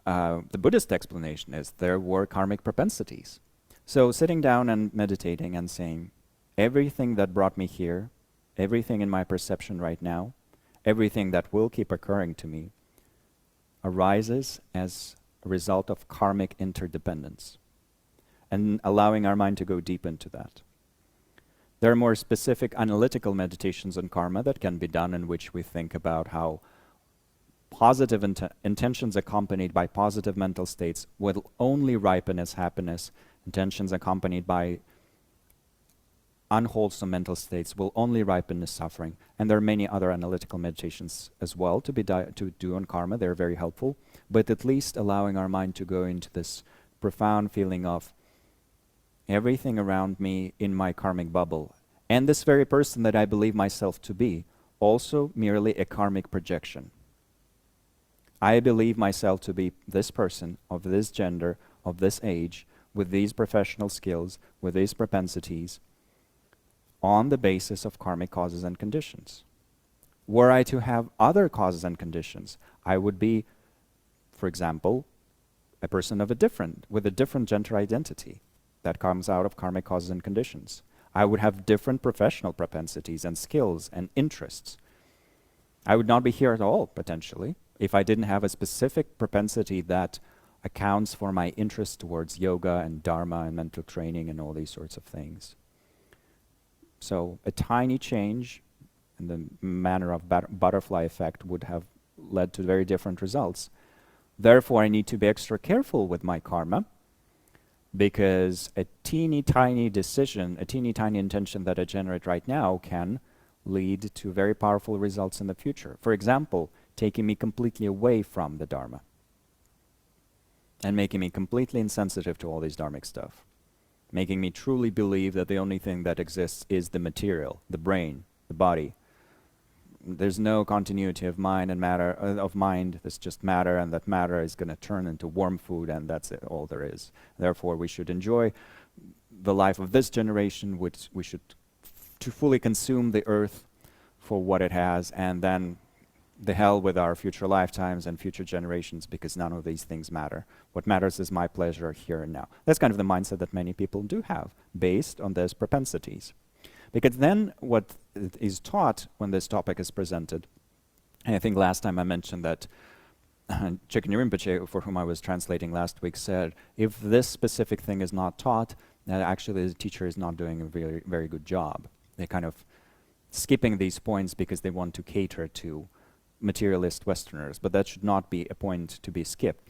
the Buddhist explanation is there were karmic propensities. So sitting down and meditating and saying, everything that brought me here, everything in my perception right now, everything that will keep occurring to me, arises as a result of karmic interdependence, and allowing our mind to go deep into that. There are more specific analytical meditations on karma that can be done, in which we think about how positive intentions accompanied by positive mental states will only ripen as happiness. Intentions accompanied by unwholesome mental states will only ripen as suffering. And there are many other analytical meditations as well to do on karma. They're very helpful. But at least allowing our mind to go into this profound feeling of everything around me in my karmic bubble, and this very person that I believe myself to be, also merely a karmic projection. I believe myself to be this person, of this gender, of this age, with these professional skills, with these propensities, on the basis of karmic causes and conditions. Were I to have other causes and conditions, I would be, for example, a person with a different gender identity that comes out of karmic causes and conditions. I would have different professional propensities and skills and interests. I would not be here at all, potentially, if I didn't have a specific propensity that accounts for my interest towards yoga and dharma and mental training and all these sorts of things. So a tiny change in the manner of butterfly effect would have led to very different results. Therefore, I need to be extra careful with my karma, because a teeny tiny decision, a teeny tiny intention that I generate right now can lead to very powerful results in the future. For example, taking me completely away from the Dharma and making me completely insensitive to all this dharmic stuff, making me truly believe that the only thing that exists is the material, the brain, the body. There's no continuity of mind and matter, of mind. There's just matter, and that matter is going to turn into worm food, and that's it, all there is. Therefore, we should enjoy the life of this generation, which we should to fully consume the earth for what it has, and then the hell with our future lifetimes and future generations, because none of these things matter. What matters is my pleasure here and now. That's kind of the mindset that many people do have, based on those propensities. Because then what is taught when this topic is presented, and I think last time I mentioned that Chicken Rinpoche, for whom I was translating last week, said, if this specific thing is not taught, that actually the teacher is not doing a very, very good job. They're kind of skipping these points because they want to cater to materialist Westerners, but that should not be a point to be skipped.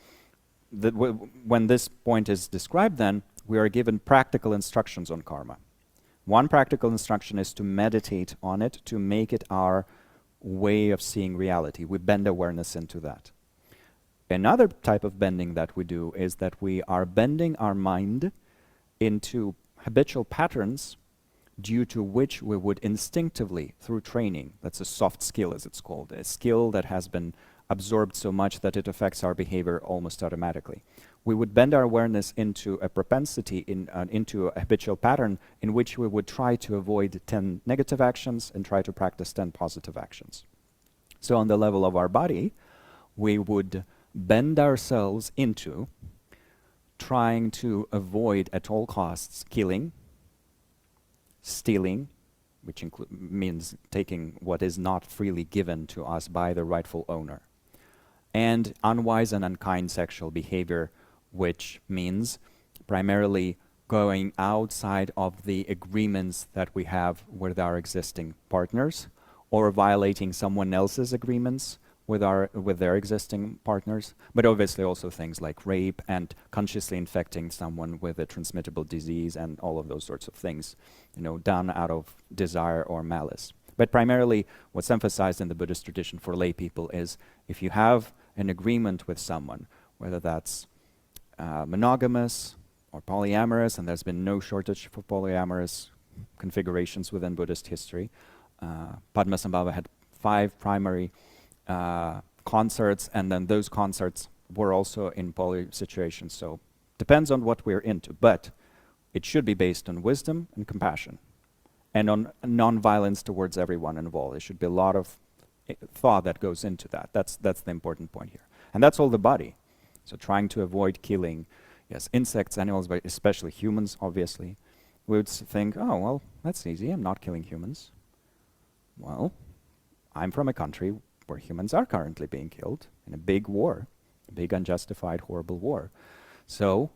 When this point is described, then, we are given practical instructions on karma. One practical instruction is to meditate on it, to make it our way of seeing reality. We bend awareness into that. Another type of bending that we do is that we are bending our mind into habitual patterns due to which we would instinctively, through training, that's a soft skill as it's called, a skill that has been absorbed so much that it affects our behavior almost automatically. We would bend our awareness into a propensity, into a habitual pattern in which we would try to avoid 10 negative actions and try to practice 10 positive actions. So on the level of our body, we would bend ourselves into trying to avoid at all costs killing, stealing, which means taking what is not freely given to us by the rightful owner, and unwise and unkind sexual behavior, which means primarily going outside of the agreements that we have with our existing partners, or violating someone else's agreements with their existing partners, but obviously also things like rape and consciously infecting someone with a transmittable disease and all of those sorts of things, done out of desire or malice. But primarily, what's emphasized in the Buddhist tradition for lay people is if you have an agreement with someone, whether that's monogamous or polyamorous, and there's been no shortage for polyamorous configurations within Buddhist history. Padmasambhava had 5 primary concerts, and then those concerts were also in poly situations. So depends on what we're into, but it should be based on wisdom and compassion, and on non-violence towards everyone involved. There should be a lot of thought that goes into that. That's the important point here, and that's all the body. So trying to avoid killing, yes, insects, animals, but especially humans. Obviously, we would think, oh well, that's easy. I'm not killing humans. Well, I'm from a country where humans are currently being killed in a big war, a big unjustified, horrible war. So,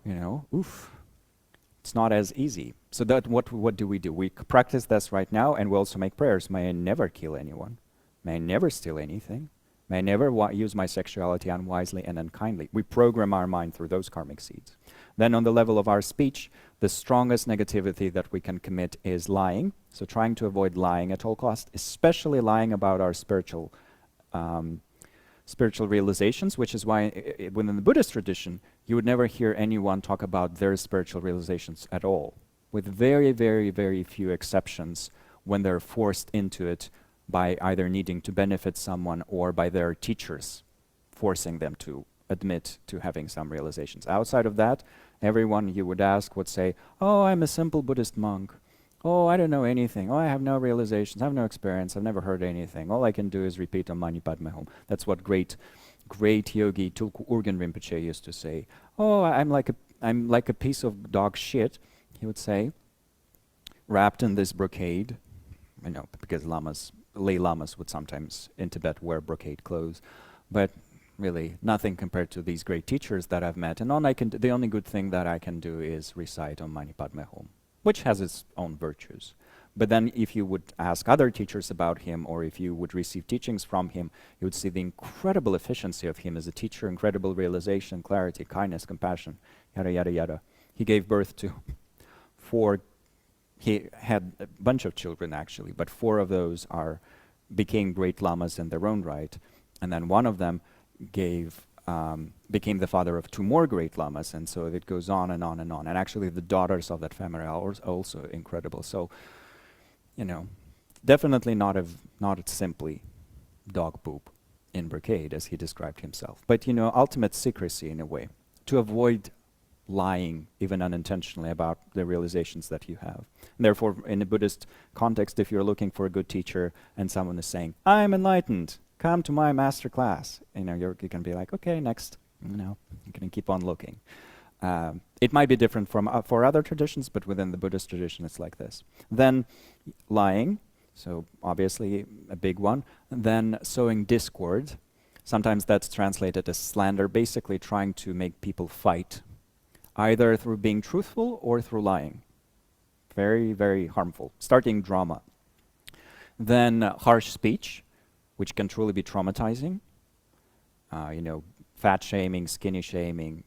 it's not as easy. So that what do? We practice this right now, and we also make prayers. May I never kill anyone. May I never steal anything. May I never use my sexuality unwisely and unkindly. We program our mind through those karmic seeds. Then on the level of our speech, the strongest negativity that we can commit is lying. So trying to avoid lying at all costs, especially lying about our spiritual realizations, which is why within the Buddhist tradition, you would never hear anyone talk about their spiritual realizations at all, with very, very, very few exceptions when they're forced into it by either needing to benefit someone or by their teachers forcing them to admit to having some realizations. Outside of that, everyone you would ask would say, oh, I'm a simple Buddhist monk. Oh, I don't know anything. Oh, I have no realizations. I have no experience. I've never heard anything. All I can do is repeat Om Mani Padme Hum. That's what great yogi Tulku Urgyen Rinpoche used to say. Oh, I'm like a piece of dog shit, he would say, wrapped in this brocade. Because lay lamas would sometimes in Tibet wear brocade clothes, but really nothing compared to these great teachers that I've met. And the only good thing that I can do is recite Om Mani Padme Hum, which has its own virtues. But then if you would ask other teachers about him, or if you would receive teachings from him, you would see the incredible efficiency of him as a teacher, incredible realization, clarity, kindness, compassion, yada, yada, yada. He gave birth to 4, he had a bunch of children actually, but 4 of those became great lamas in their own right. And then one of them became the father of 2 more great lamas, and so it goes on and on and on. And actually the daughters of that family are also incredible. So, definitely not simply dog poop in brocade as he described himself, but ultimate secrecy in a way, to avoid lying, even unintentionally, about the realizations that you have. And therefore, in a Buddhist context, if you're looking for a good teacher and someone is saying, "I'm enlightened, come to my master class," you can be like, "Okay, next." You can keep on looking. It might be different from for other traditions, but within the Buddhist tradition, it's like this. Then lying, so obviously a big one. Then sowing discord. Sometimes that's translated as slander, basically trying to make people fight, either through being truthful or through lying. Very, very harmful. Starting drama. Then harsh speech, which can truly be traumatizing. Fat shaming, skinny shaming,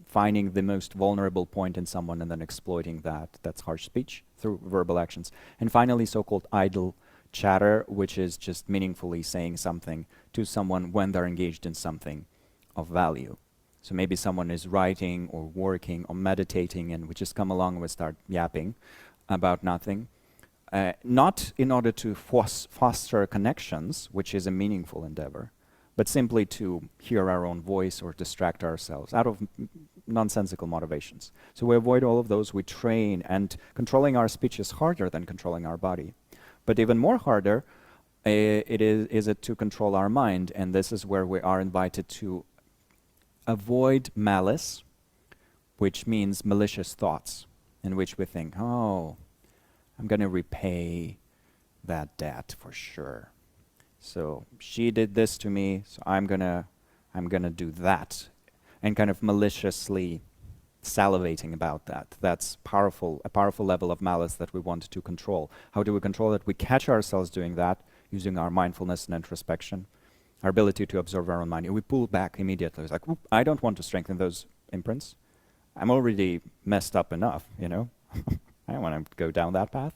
finding the most vulnerable point in someone and then exploiting that. That's harsh speech through verbal actions. And finally, so-called idle chatter, which is just meaningfully saying something to someone when they're engaged in something of value. So maybe someone is writing or working or meditating and we just come along and we start yapping about nothing. Not in order to foster connections, which is a meaningful endeavor, but simply to hear our own voice or distract ourselves out of nonsensical motivations. So we avoid all of those, we train, and controlling our speech is harder than controlling our body. But even more harder is it to control our mind, and this is where we are invited to avoid malice, which means malicious thoughts, in which we think, "Oh, I'm going to repay that debt for sure. So she did this to me, so I'm gonna do that," and kind of maliciously salivating about that. That's a powerful level of malice that we want to control. How do we control it? We catch ourselves doing that using our mindfulness and introspection, our ability to observe our own mind. And we pull back immediately. It's like, I don't want to strengthen those imprints. I'm already messed up enough, I don't want to go down that path.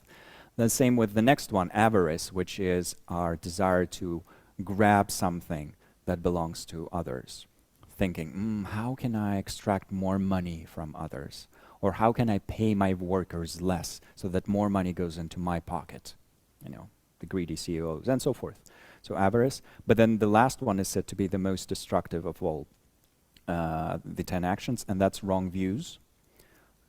The same with the next one, avarice, which is our desire to grab something that belongs to others. Thinking, how can I extract more money from others? Or how can I pay my workers less so that more money goes into my pocket? The greedy CEOs and so forth. So avarice. But then the last one is said to be the most destructive of all the 10 actions, and that's wrong views.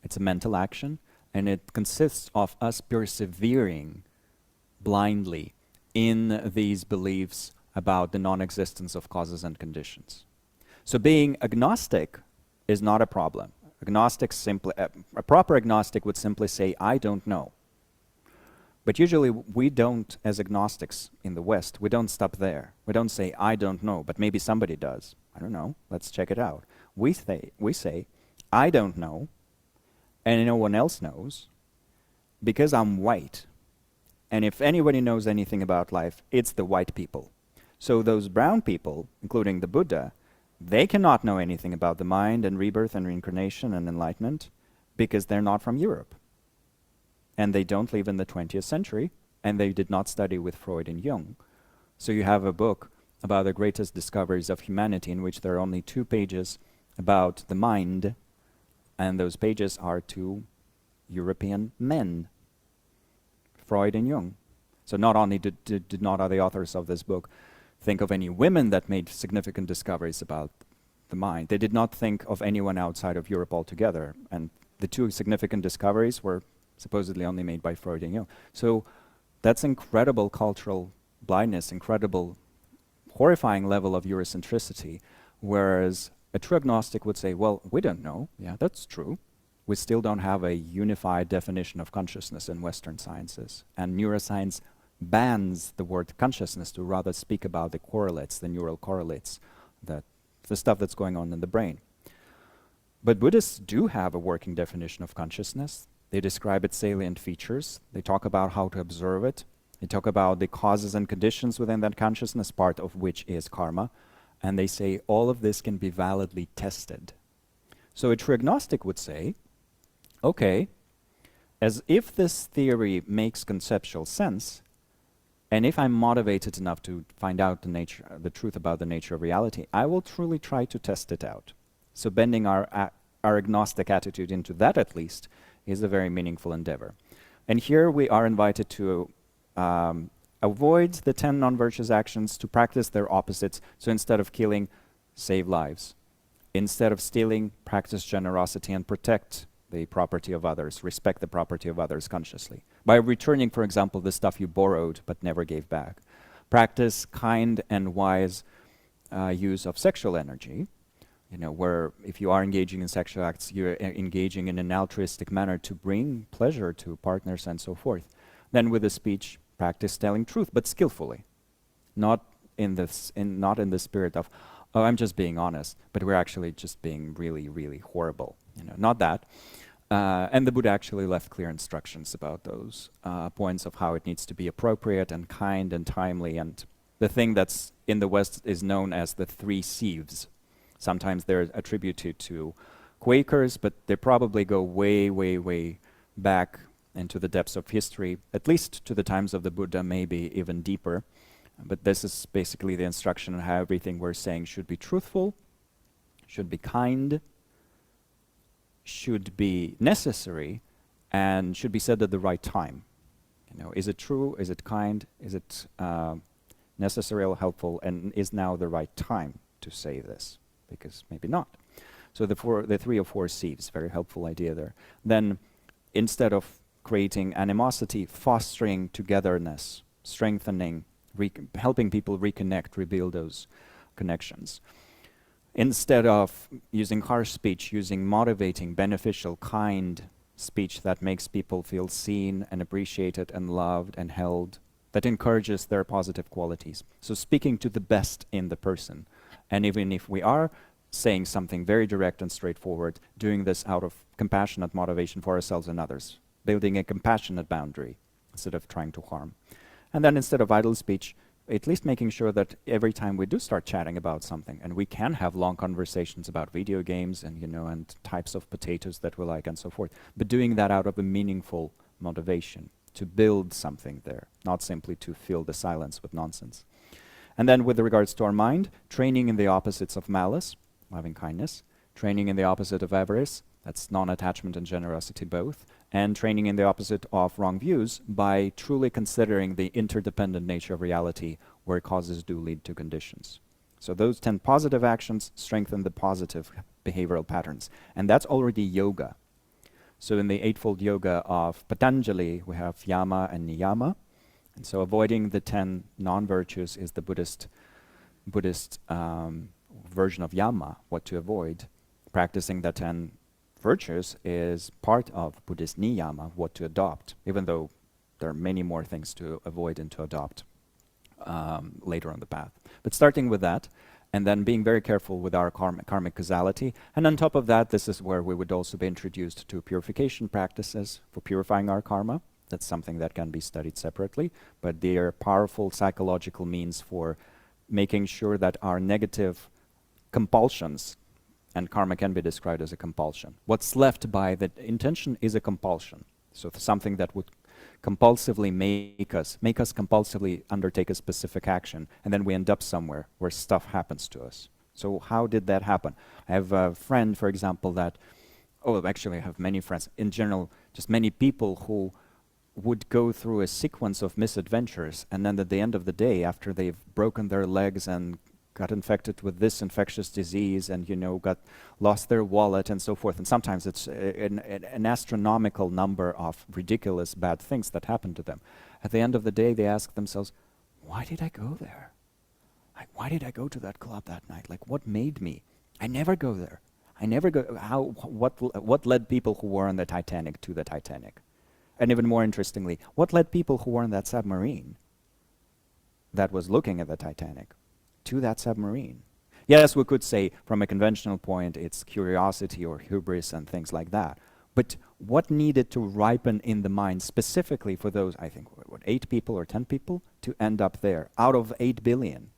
It's a mental action. And it consists of us persevering blindly in these beliefs about the non-existence of causes and conditions. So being agnostic is not a problem. A proper agnostic would simply say, "I don't know." But usually we don't, as agnostics in the West, we don't stop there. We don't say, "I don't know," but maybe somebody does. I don't know, let's check it out. We say, "I don't know, and no one else knows, because I'm white. And if anybody knows anything about life, it's the white people. So those brown people, including the Buddha, they cannot know anything about the mind and rebirth and reincarnation and enlightenment because they're not from Europe. And they don't live in the 20th century, and they did not study with Freud and Jung. So you have a book about the greatest discoveries of humanity in which there are only 2 pages about the mind, and those pages are to European men, Freud and Jung. So not only did not the authors of this book think of any women that made significant discoveries about the mind, they did not think of anyone outside of Europe altogether. And the 2 significant discoveries were supposedly only made by Freud and Jung. So that's incredible cultural blindness, incredible, horrifying level of Eurocentricity, whereas a true agnostic would say, well, we don't know. Yeah, that's true. We still don't have a unified definition of consciousness in Western sciences. And neuroscience bans the word consciousness to rather speak about the correlates, the neural correlates, the stuff that's going on in the brain. But Buddhists do have a working definition of consciousness. They describe its salient features. They talk about how to observe it. They talk about the causes and conditions within that consciousness, part of which is karma. And they say all of this can be validly tested. So a true agnostic would say, okay, as if this theory makes conceptual sense, and if I'm motivated enough to find out the truth about the nature of reality, I will truly try to test it out. So bending our agnostic attitude into that, at least, is a very meaningful endeavor. And here we are invited to avoid the 10 non-virtuous actions, to practice their opposites. So instead of killing, save lives. Instead of stealing, practice generosity and protect the property of others, respect the property of others consciously. By returning, for example, the stuff you borrowed but never gave back. Practice kind and wise use of sexual energy, where if you are engaging in sexual acts, you're engaging in an altruistic manner to bring pleasure to partners and so forth. Then with the speech, practice telling truth, but skillfully. Not in the spirit of, oh, I'm just being honest, but we're actually just being really, really horrible. Not that. And the Buddha actually left clear instructions about those points of how it needs to be appropriate and kind and timely. And the thing that's in the West is known as the 3 sieves. Sometimes they're attributed to Quakers, but they probably go way, way, way back into the depths of history, at least to the times of the Buddha, maybe even deeper. But this is basically the instruction on how everything we're saying should be truthful, should be kind, should be necessary, and should be said at the right time. Is it true? Is it kind? Is it necessary or helpful? And is now the right time to say this? Because maybe not. So the 3 or 4 sieves, very helpful idea there. Then instead of creating animosity, fostering togetherness, strengthening, helping people reconnect, rebuild those connections. Instead of using harsh speech, using motivating, beneficial, kind speech that makes people feel seen and appreciated and loved and held, that encourages their positive qualities. So speaking to the best in the person. And even if we are saying something very direct and straightforward, doing this out of compassionate motivation for ourselves and others, building a compassionate boundary instead of trying to harm. And then instead of idle speech, at least making sure that every time we do start chatting about something, and we can have long conversations about video games and, and types of potatoes that we like and so forth, but doing that out of a meaningful motivation to build something there, not simply to fill the silence with nonsense. And then with regards to our mind, training in the opposites of malice, loving kindness, training in the opposite of avarice, that's non-attachment and generosity both, and training in the opposite of wrong views by truly considering the interdependent nature of reality where causes do lead to conditions. So those 10 positive actions strengthen the positive behavioral patterns. And that's already yoga. So in the Eightfold Yoga of Patanjali, we have yama and niyama. And so avoiding the 10 non-virtues is the Buddhist version of yama, what to avoid. Practicing the 10 virtues is part of Buddhist niyama, what to adopt, even though there are many more things to avoid and to adopt later on the path. But starting with that, and then being very careful with our karmic causality. And on top of that, this is where we would also be introduced to purification practices for purifying our karma. That's something that can be studied separately, but they are powerful psychological means for making sure that our negative compulsions, and karma can be described as a compulsion. What's left by the intention is a compulsion. So something that would compulsively make us compulsively undertake a specific action, and then we end up somewhere where stuff happens to us. So how did that happen? I have a friend, for example, actually I have many friends, in general, just many people who would go through a sequence of misadventures, and then at the end of the day, after they've broken their legs and got infected with this infectious disease and, lost their wallet and so forth. And sometimes it's an astronomical number of ridiculous bad things that happen to them. At the end of the day, they ask themselves, why did I go there? Why did I go to that club that night? What made me? I never go there. I never go. What led people who were on the Titanic to the Titanic? And even more interestingly, what led people who were on that submarine that was looking at the Titanic to that submarine? Yes, we could say from a conventional point it's curiosity or hubris and things like that. But what needed to ripen in the mind specifically for those, I think, 8 people or 10 people to end up there out of 8 billion?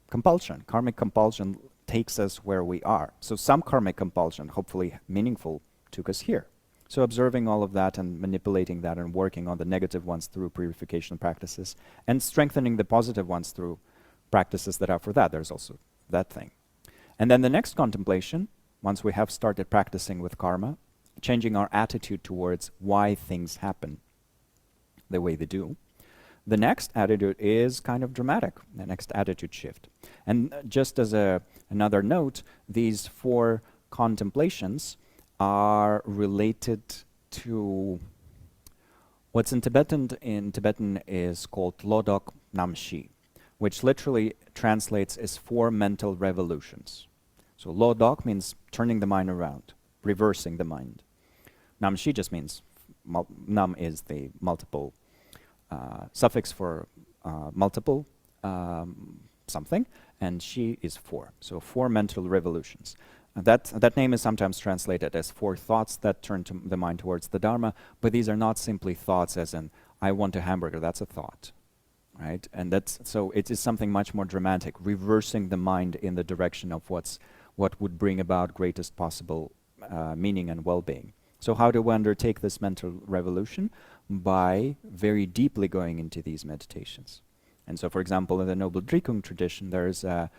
Compulsion, karmic compulsion takes us where we are. So some karmic compulsion, hopefully meaningful, took us here. So observing all of that and manipulating that and working on the negative ones through purification practices and strengthening the positive ones through practices that are for that. There's also that thing. And then the next contemplation, once we have started practicing with karma, changing our attitude towards why things happen the way they do, The next attitude is kind of dramatic, the next attitude shift. And just as another note, these 4 contemplations are related to what's in Tibetan is called Lodok Namshi, which literally translates as 4 mental revolutions. So Lodok means turning the mind around, reversing the mind. Namshi just means, nam is the multiple suffix for multiple something, and shi is 4. So 4 mental revolutions. That name is sometimes translated as 4 thoughts that turn the mind towards the Dharma, but these are not simply thoughts as in, I want a hamburger, that's a thought, right? And so it is something much more dramatic, reversing the mind in the direction of what would bring about greatest possible meaning and well-being. So how do we undertake this mental revolution? By very deeply going into these meditations. And so, for example, in the Noble Drikung tradition, there is a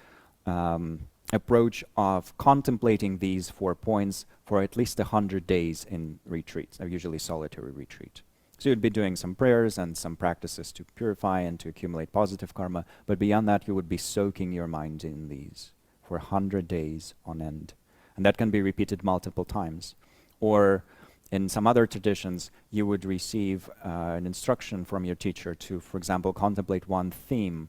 approach of contemplating these 4 points for at least 100 days in retreats, usually solitary retreat. So you'd be doing some prayers and some practices to purify and to accumulate positive karma, but beyond that you would be soaking your mind in these for 100 days on end. And that can be repeated multiple times. Or in some other traditions, you would receive an instruction from your teacher to, for example, contemplate one theme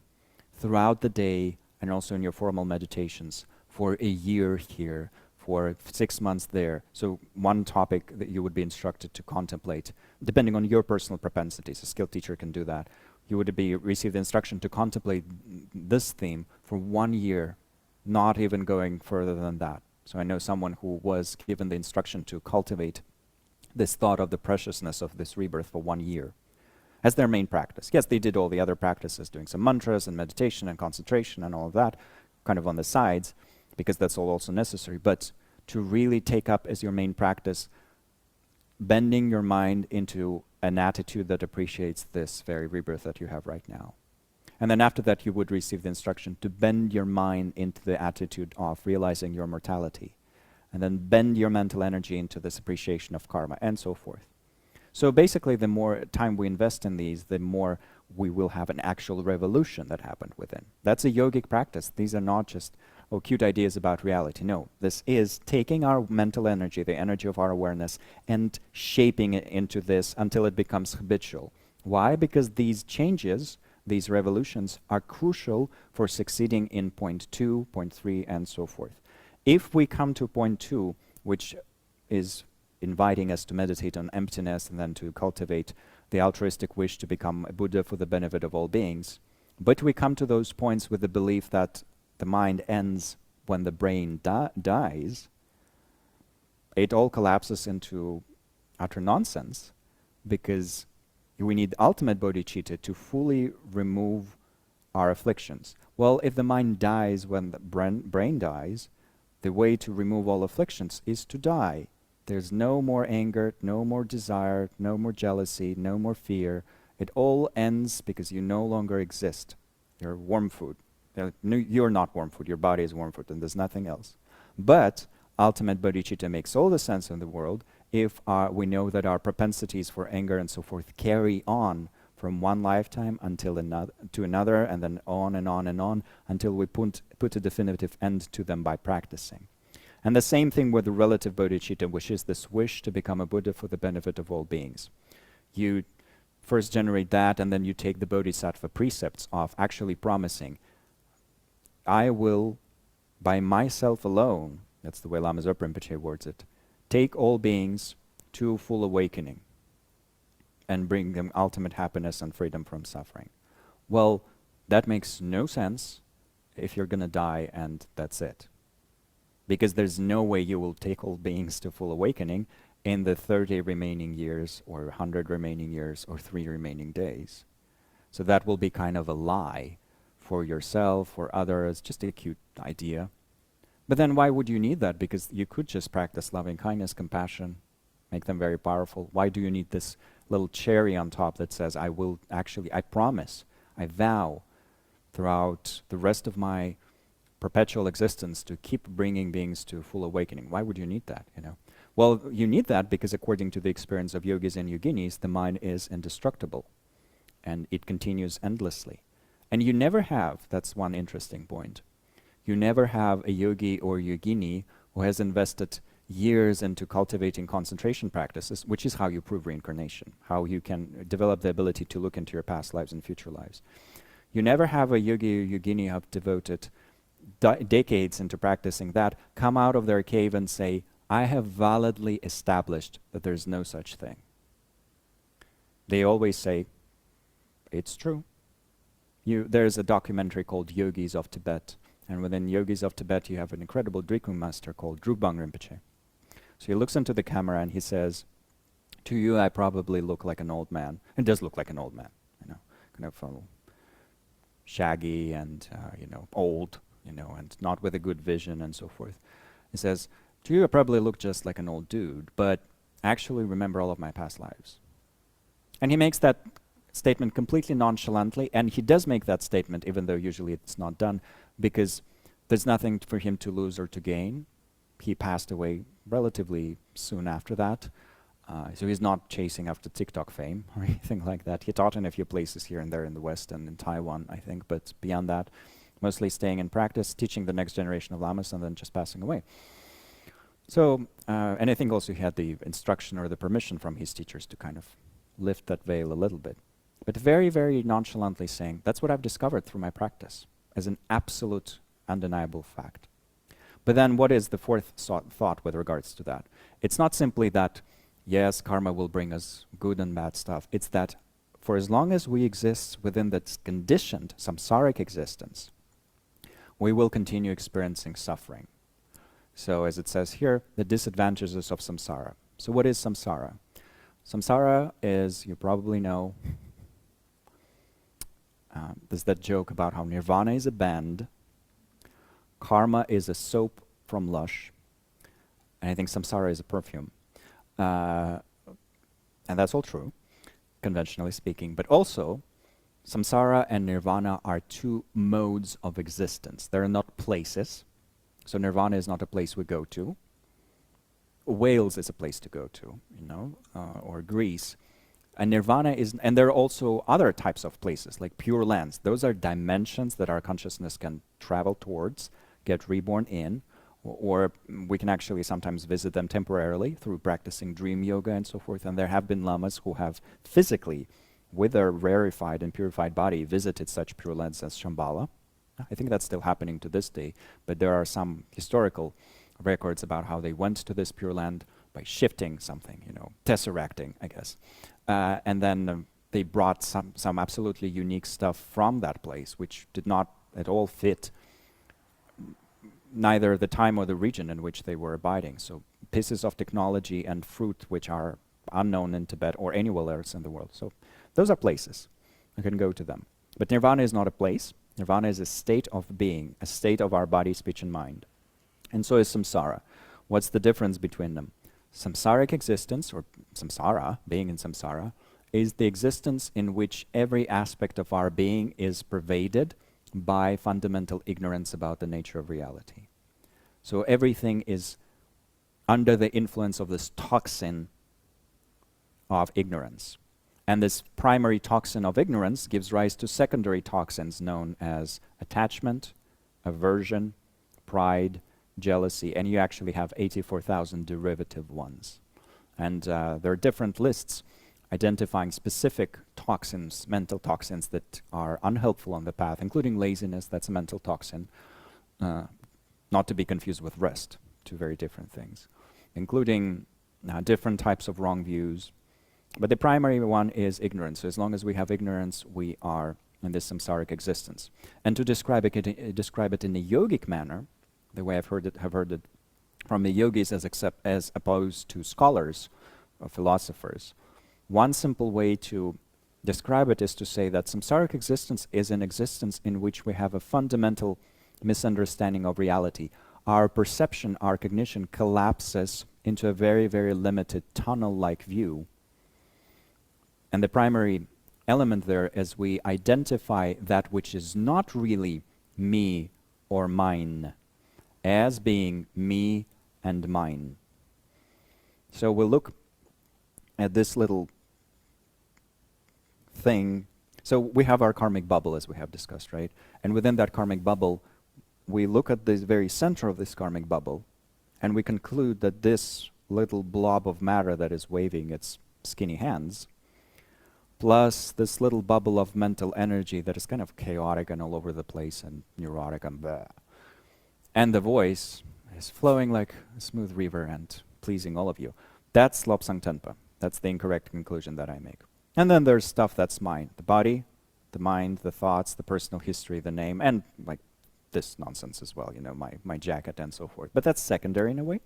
throughout the day and also in your formal meditations for a year here, for 6 months there. So one topic that you would be instructed to contemplate, depending on your personal propensities. A skilled teacher can do that. You would receive the instruction to contemplate this theme for 1 year, not even going further than that. So I know someone who was given the instruction to cultivate this thought of the preciousness of this rebirth for 1 year as their main practice. Yes, they did all the other practices, doing some mantras and meditation and concentration and all of that, kind of on the sides, because that's all also necessary. But to really take up as your main practice, bending your mind into an attitude that appreciates this very rebirth that you have right now. And then after that, you would receive the instruction to bend your mind into the attitude of realizing your mortality. And then bend your mental energy into this appreciation of karma, and so forth. So basically, the more time we invest in these, the more we will have an actual revolution that happened within. That's a yogic practice. These are not just, cute ideas about reality. No, this is taking our mental energy, the energy of our awareness, and shaping it into this until it becomes habitual. Why? Because these changes, these revolutions, are crucial for succeeding in point 2, point 3, and so forth. If we come to point 2, which is inviting us to meditate on emptiness and then to cultivate the altruistic wish to become a Buddha for the benefit of all beings, but we come to those points with the belief that the mind ends when the brain dies, it all collapses into utter nonsense, because we need ultimate bodhicitta to fully remove our afflictions. Well, if the mind dies when the brain dies, the way to remove all afflictions is to die. There's no more anger, no more desire, no more jealousy, no more fear. It all ends because you no longer exist. You're worm food. You're not worm food, your body is worm food, and there's nothing else. But ultimate bodhicitta makes all the sense in the world if we know that our propensities for anger and so forth carry on from one lifetime until another, and then on and on and on, until we put a definitive end to them by practicing. And the same thing with the relative bodhicitta, which is this wish to become a Buddha for the benefit of all beings. You first generate that, and then you take the bodhisattva precepts of actually promising, I will, by myself alone, that's the way Lama Zopa Rinpoche words it, take all beings to full awakening and bring them ultimate happiness and freedom from suffering. Well, that makes no sense if you're going to die and that's it. Because there's no way you will take all beings to full awakening in the 30 remaining years, or 100 remaining years, or 3 remaining days. So that will be kind of a lie for yourself or others, just a cute idea. But then why would you need that? Because you could just practice loving kindness, compassion, make them very powerful. Why do you need this little cherry on top that says, I promise, I vow throughout the rest of my perpetual existence to keep bringing beings to full awakening? Why would you need that, Well, you need that because according to the experience of yogis and yoginis, the mind is indestructible. and it continues endlessly. And you never have, that's one interesting point, you never have a yogi or yogini who has invested years into cultivating concentration practices, which is how you prove reincarnation, how you can develop the ability to look into your past lives and future lives. You never have a yogi or yogini who have devoted decades into practicing that, come out of their cave and say, I have validly established that there's no such thing. They always say, it's true. There's a documentary called Yogis of Tibet, and within Yogis of Tibet you have an incredible Drikung master called Drupbang Rinpoche. So he looks into the camera and he says, to you I probably look like an old man. It does look like an old man, kind of shaggy and old, and not with a good vision and so forth. He says, to you I probably look just like an old dude, but actually remember all of my past lives. And he makes that statement completely nonchalantly, and he does make that statement even though usually it's not done, because there's nothing for him to lose or to gain. He passed away relatively soon after that, so he's not chasing after TikTok fame or anything like that. He taught in a few places here and there in the West and in Taiwan, I think, but beyond that, mostly staying in practice, teaching the next generation of lamas, and then just passing away. So, and I think also he had the instruction or the permission from his teachers to kind of lift that veil a little bit. But very, very nonchalantly saying, that's what I've discovered through my practice as an absolute, undeniable fact. But then what is the fourth thought with regards to that? It's not simply that, yes, karma will bring us good and bad stuff. It's that for as long as we exist within that conditioned samsaric existence, we will continue experiencing suffering. So as it says here, the disadvantages of samsara. So what is samsara? Samsara is, you probably know, there's that joke about how nirvana is a band, karma is a soap from Lush, and I think samsara is a perfume. And that's all true, conventionally speaking. But also, samsara and nirvana are two modes of existence. They're not places. So nirvana is not a place we go to. Wales is a place to go to, or Greece. And nirvana is, and there are also other types of places, like pure lands. Those are dimensions that our consciousness can travel towards, get reborn in, or we can actually sometimes visit them temporarily through practicing dream yoga and so forth. And there have been lamas who have physically, with their rarefied and purified body, visited such pure lands as Shambhala. I think that's still happening to this day, but there are some historical records about how they went to this pure land by shifting something, tesseracting, I guess. And then they brought some absolutely unique stuff from that place, which did not at all fit neither the time or the region in which they were abiding. So pieces of technology and fruit which are unknown in Tibet or anywhere else in the world. So those are places. You can go to them. But nirvana is not a place. Nirvana is a state of being, a state of our body, speech, and mind. And so is samsara. What's the difference between them? Samsaric existence, or samsara, being in samsara, is the existence in which every aspect of our being is pervaded by fundamental ignorance about the nature of reality. So everything is under the influence of this toxin of ignorance. And this primary toxin of ignorance gives rise to secondary toxins known as attachment, aversion, pride, jealousy, and you actually have 84,000 derivative ones. And there are different lists identifying specific toxins, mental toxins that are unhelpful on the path, including laziness, that's a mental toxin, not to be confused with rest, two very different things, including different types of wrong views. But the primary one is ignorance. So as long as we have ignorance, we are in this samsaric existence. And to describe it in a yogic manner, the way I've heard it from the yogis as opposed to scholars or philosophers, one simple way to describe it is to say that samsaric existence is an existence in which we have a fundamental misunderstanding of reality. Our perception, our cognition collapses into a very, very limited tunnel-like view. And the primary element there is we identify that which is not really me or mine as being me and mine. So we'll look at this little thing So we have our karmic bubble, as we have discussed, right? And within that karmic bubble, we look at the very center of this karmic bubble, and we conclude that this little blob of matter that is waving its skinny hands, plus this little bubble of mental energy that is kind of chaotic and all over the place and neurotic and blah, and the voice is flowing like a smooth river and pleasing all of you. That's Lobsang Tenpa. That's the incorrect conclusion that I make. And then there's stuff that's mine. The body, the mind, the thoughts, the personal history, the name, and like this nonsense as well, you know, my jacket and so forth. But that's secondary in a way,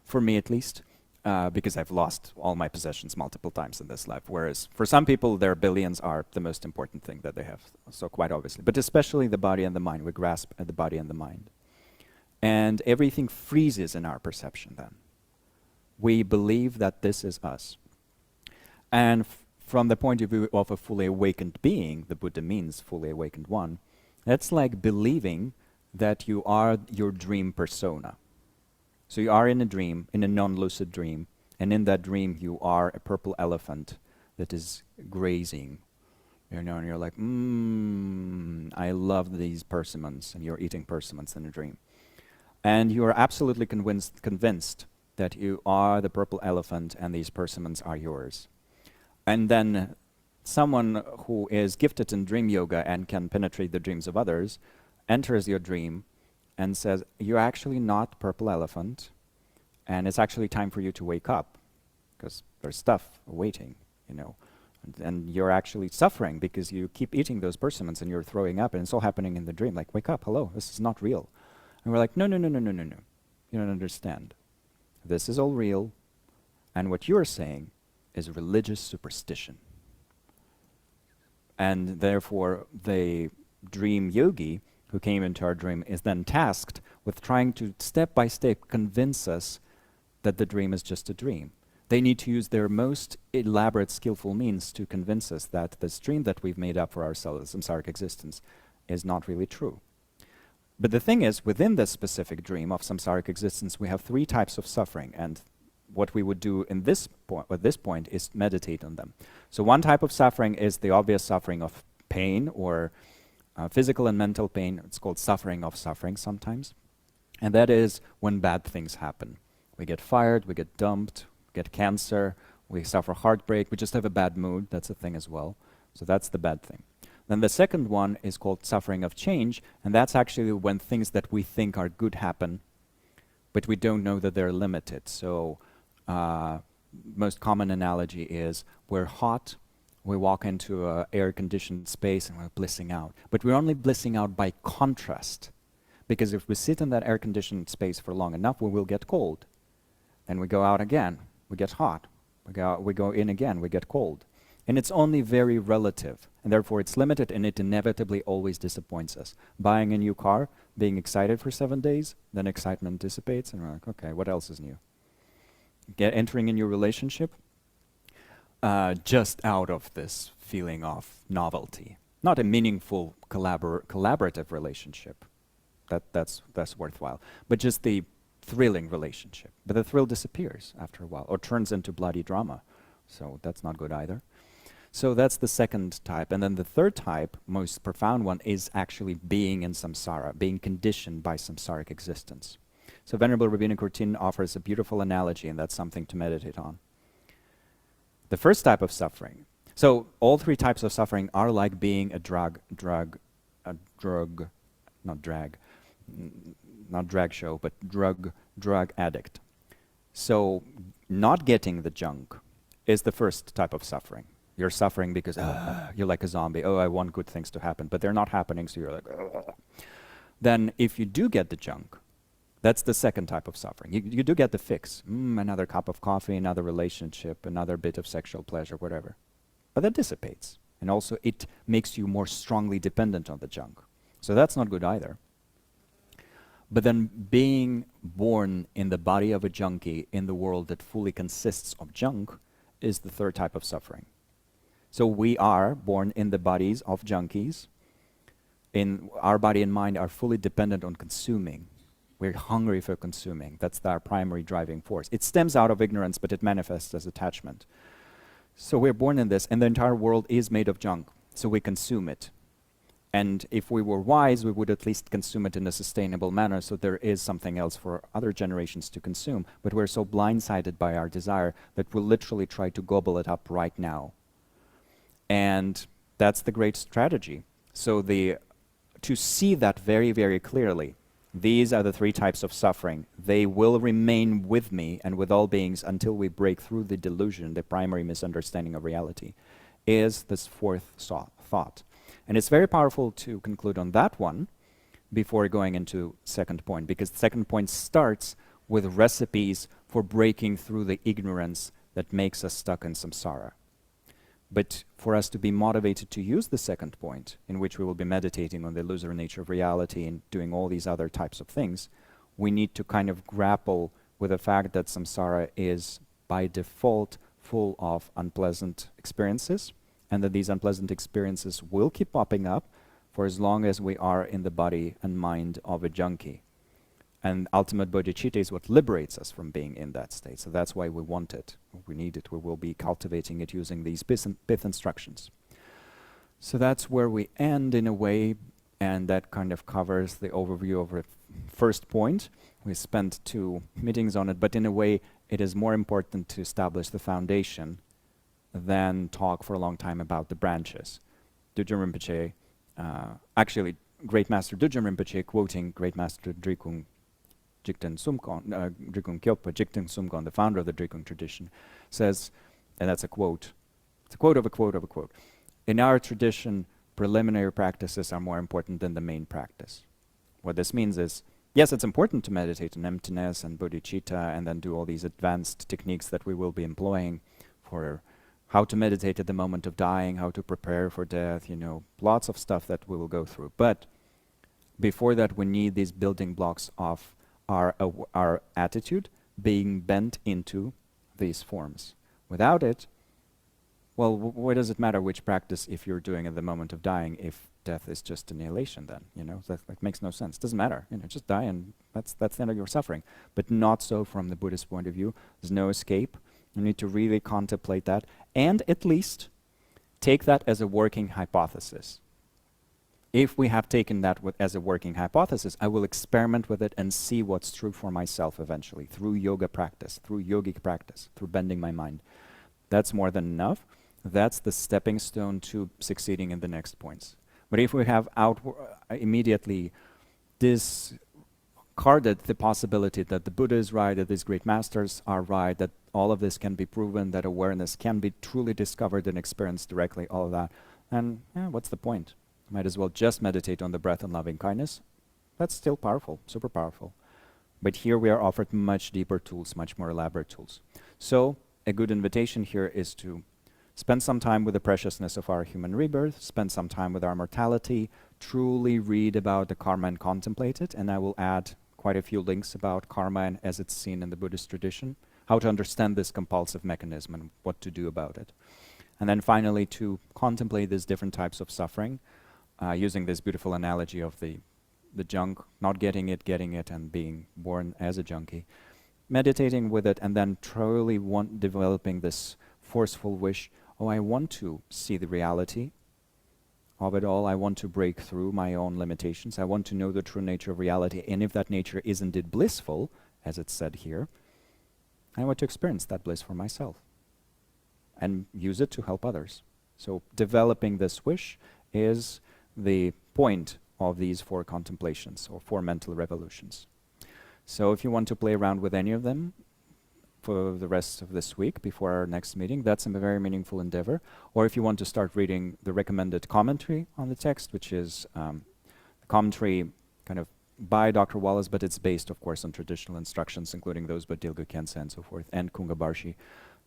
for me at least, because I've lost all my possessions multiple times in this life. Whereas for some people, their billions are the most important thing that they have, so quite obviously. But especially the body and the mind, we grasp at the body and the mind. And everything freezes in our perception then. We believe that this is us. And from the point of view of a fully awakened being, the Buddha means fully awakened one, that's like believing that you are your dream persona. So you are in a dream, in a non-lucid dream, and in that dream you are a purple elephant that is grazing. You know, and you're like, I love these persimmons, and you're eating persimmons in a dream. And you are absolutely convinced that you are the purple elephant and these persimmons are yours. And then someone who is gifted in dream yoga and can penetrate the dreams of others enters your dream and says, you're actually not purple elephant, and it's actually time for you to wake up, because there's stuff waiting, you know. And you're actually suffering because you keep eating those persimmons and you're throwing up, and it's all happening in the dream. Like, wake up, hello, this is not real. And we're like, no. You don't understand. This is all real, and what you're saying is religious superstition. And therefore, the dream yogi who came into our dream is then tasked with trying to step by step convince us that the dream is just a dream. They need to use their most elaborate, skillful means to convince us that this dream that we've made up for ourselves, samsaric existence, is not really true. But the thing is, within this specific dream of samsaric existence, we have three types of suffering, and what we would do in this at this point is meditate on them. So one type of suffering is the obvious suffering of pain, or physical and mental pain. It's called suffering of suffering sometimes. And that is when bad things happen. We get fired, we get dumped, get cancer, we suffer heartbreak, we just have a bad mood. That's a thing as well. So that's the bad thing. Then the second one is called suffering of change, and that's actually when things that we think are good happen, but we don't know that they're limited. So most common analogy is we're hot, we walk into an air-conditioned space and we're blissing out. But we're only blissing out by contrast, because if we sit in that air-conditioned space for long enough, we will get cold. Then we go out again, we get hot. We go in again, we get cold. And it's only very relative, and therefore it's limited, and it inevitably always disappoints us. Buying a new car, being excited for 7 days, then excitement dissipates, and we're like, okay, what else is new? Entering a new relationship, just out of this feeling of novelty. Not a meaningful collaborative relationship. That's worthwhile. But just the thrilling relationship. But the thrill disappears after a while, or turns into bloody drama. So that's not good either. So that's the second type. And then the third type, most profound one, is actually being in samsara, being conditioned by samsaric existence. So Venerable Rabbeinu Kurtin offers a beautiful analogy, and that's something to meditate on. The first type of suffering. So all three types of suffering are like being a drag addict. So not getting the junk is the first type of suffering. You're suffering because you're like a zombie. Oh, I want good things to happen, but they're not happening, so you're like, ugh. Then if you do get the junk, that's the second type of suffering. You do get the fix. Another cup of coffee, another relationship, another bit of sexual pleasure, whatever. But that dissipates. And also it makes you more strongly dependent on the junk. So that's not good either. But then being born in the body of a junkie in the world that fully consists of junk is the third type of suffering. So we are born in the bodies of junkies. Our body and mind are fully dependent on consuming. We're hungry for consuming. That's our primary driving force. It stems out of ignorance, but it manifests as attachment. So we're born in this, and the entire world is made of junk. so we consume it. And if we were wise, we would at least consume it in a sustainable manner, so there is something else for other generations to consume. But we're so blindsided by our desire that we'll literally try to gobble it up right now. And that's the great strategy. So to see that very, very clearly, these are the three types of suffering. They will remain with me and with all beings until we break through the delusion, the primary misunderstanding of reality, is this fourth thought. And it's very powerful to conclude on that one before going into second point, because the second point starts with recipes for breaking through the ignorance that makes us stuck in samsara. But for us to be motivated to use the second point, in which we will be meditating on the illusory nature of reality and doing all these other types of things, we need to kind of grapple with the fact that samsara is by default full of unpleasant experiences, and that these unpleasant experiences will keep popping up for as long as we are in the body and mind of a junkie. And ultimate bodhicitta is what liberates us from being in that state. So that's why we want it, we need it, we will be cultivating it using these pith instructions. So that's where we end in a way, and that kind of covers the overview of the first point. We spent 2 meetings on it, but in a way it is more important to establish the foundation than talk for a long time about the branches. Dudjom Rinpoche, actually Great Master Dudjom Rinpoche, quoting Great Master Drikung Jigten Sumgon, Drikung Kyokpa Jigten Sumgon, the founder of the Drikung tradition, says, and that's a quote, it's a quote of a quote of a quote, "In our tradition, preliminary practices are more important than the main practice." What this means is, yes, it's important to meditate on emptiness and bodhicitta and then do all these advanced techniques that we will be employing for how to meditate at the moment of dying, how to prepare for death, lots of stuff that we will go through. But before that, we need these building blocks of our attitude being bent into these forms. Without it, well, what does it matter which practice if you're doing at the moment of dying if death is just annihilation then? That makes no sense. Doesn't matter. Just die and that's the end of your suffering. But not so from the Buddhist point of view. There's no escape. You need to really contemplate that and at least take that as a working hypothesis. If we have taken that as a working hypothesis, I will experiment with it and see what's true for myself eventually through yoga practice, through yogic practice, through bending my mind. That's more than enough. That's the stepping stone to succeeding in the next points. But if we have immediately discarded the possibility that the Buddha is right, that these great masters are right, that all of this can be proven, that awareness can be truly discovered and experienced directly, all of that, then what's the point? Might as well just meditate on the breath and loving kindness. That's still powerful, super powerful. But here we are offered much deeper tools, much more elaborate tools. So a good invitation here is to spend some time with the preciousness of our human rebirth, spend some time with our mortality, truly read about the karma and contemplate it, and I will add quite a few links about karma and as it's seen in the Buddhist tradition, how to understand this compulsive mechanism and what to do about it. And then finally to contemplate these different types of suffering, using this beautiful analogy of the junk, not getting it, and being born as a junkie, meditating with it, and then truly developing this forceful wish, I want to see the reality of it all. I want to break through my own limitations. I want to know the true nature of reality. And if that nature is indeed blissful, as it's said here, I want to experience that bliss for myself and use it to help others. So developing this wish is the point of these 4 contemplations or 4 mental revolutions. So if you want to play around with any of them for the rest of this week before our next meeting, that's a very meaningful endeavor. Or if you want to start reading the recommended commentary on the text, which is the commentary kind of by Dr. Wallace, but it's based, of course, on traditional instructions, including those by Dilgo Khyentse and so forth, and Kunga Barshi.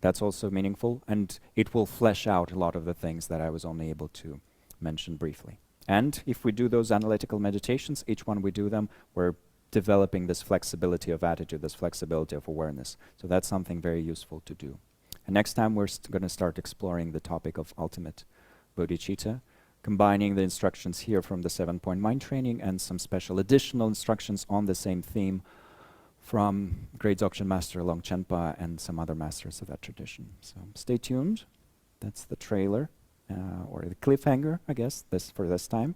That's also meaningful, and it will flesh out a lot of the things that I was only able to mention briefly. And if we do those analytical meditations, each one we do them, we're developing this flexibility of attitude, this flexibility of awareness. So that's something very useful to do. And next time we're going to start exploring the topic of ultimate bodhicitta, combining the instructions here from the 7-point mind training and some special additional instructions on the same theme from great Dzogchen Master Longchen Pa and some other masters of that tradition. So stay tuned. That's the trailer. or the cliffhanger, I guess, for this time.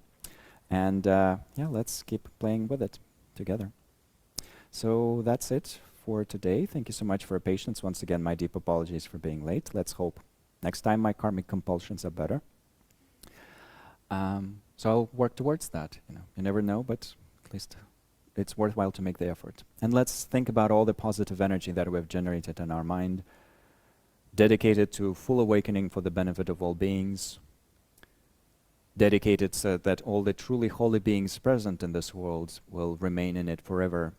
And yeah, let's keep playing with it together. So that's it for today. Thank you so much for your patience. Once again, my deep apologies for being late. Let's hope next time my karmic compulsions are better. So I'll work towards that. You never know, but at least it's worthwhile to make the effort. And let's think about all the positive energy that we have generated in our mind, dedicated to full awakening for the benefit of all beings, dedicated so that all the truly holy beings present in this world will remain in it forever,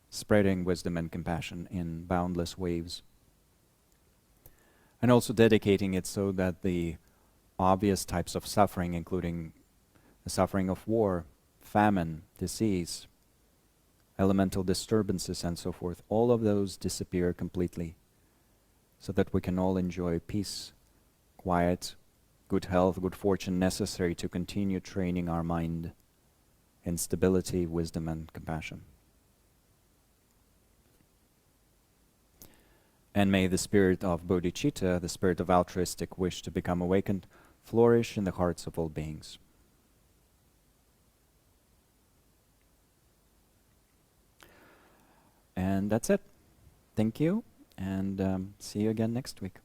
spreading wisdom and compassion in boundless waves. And also dedicating it so that the obvious types of suffering, including the suffering of war, famine, disease, elemental disturbances, and so forth, all of those disappear completely, so that we can all enjoy peace, quiet, good health, good fortune necessary to continue training our mind in stability, wisdom, and compassion. And may the spirit of bodhicitta, the spirit of altruistic wish to become awakened, flourish in the hearts of all beings. And that's it. Thank you, and see you again next week.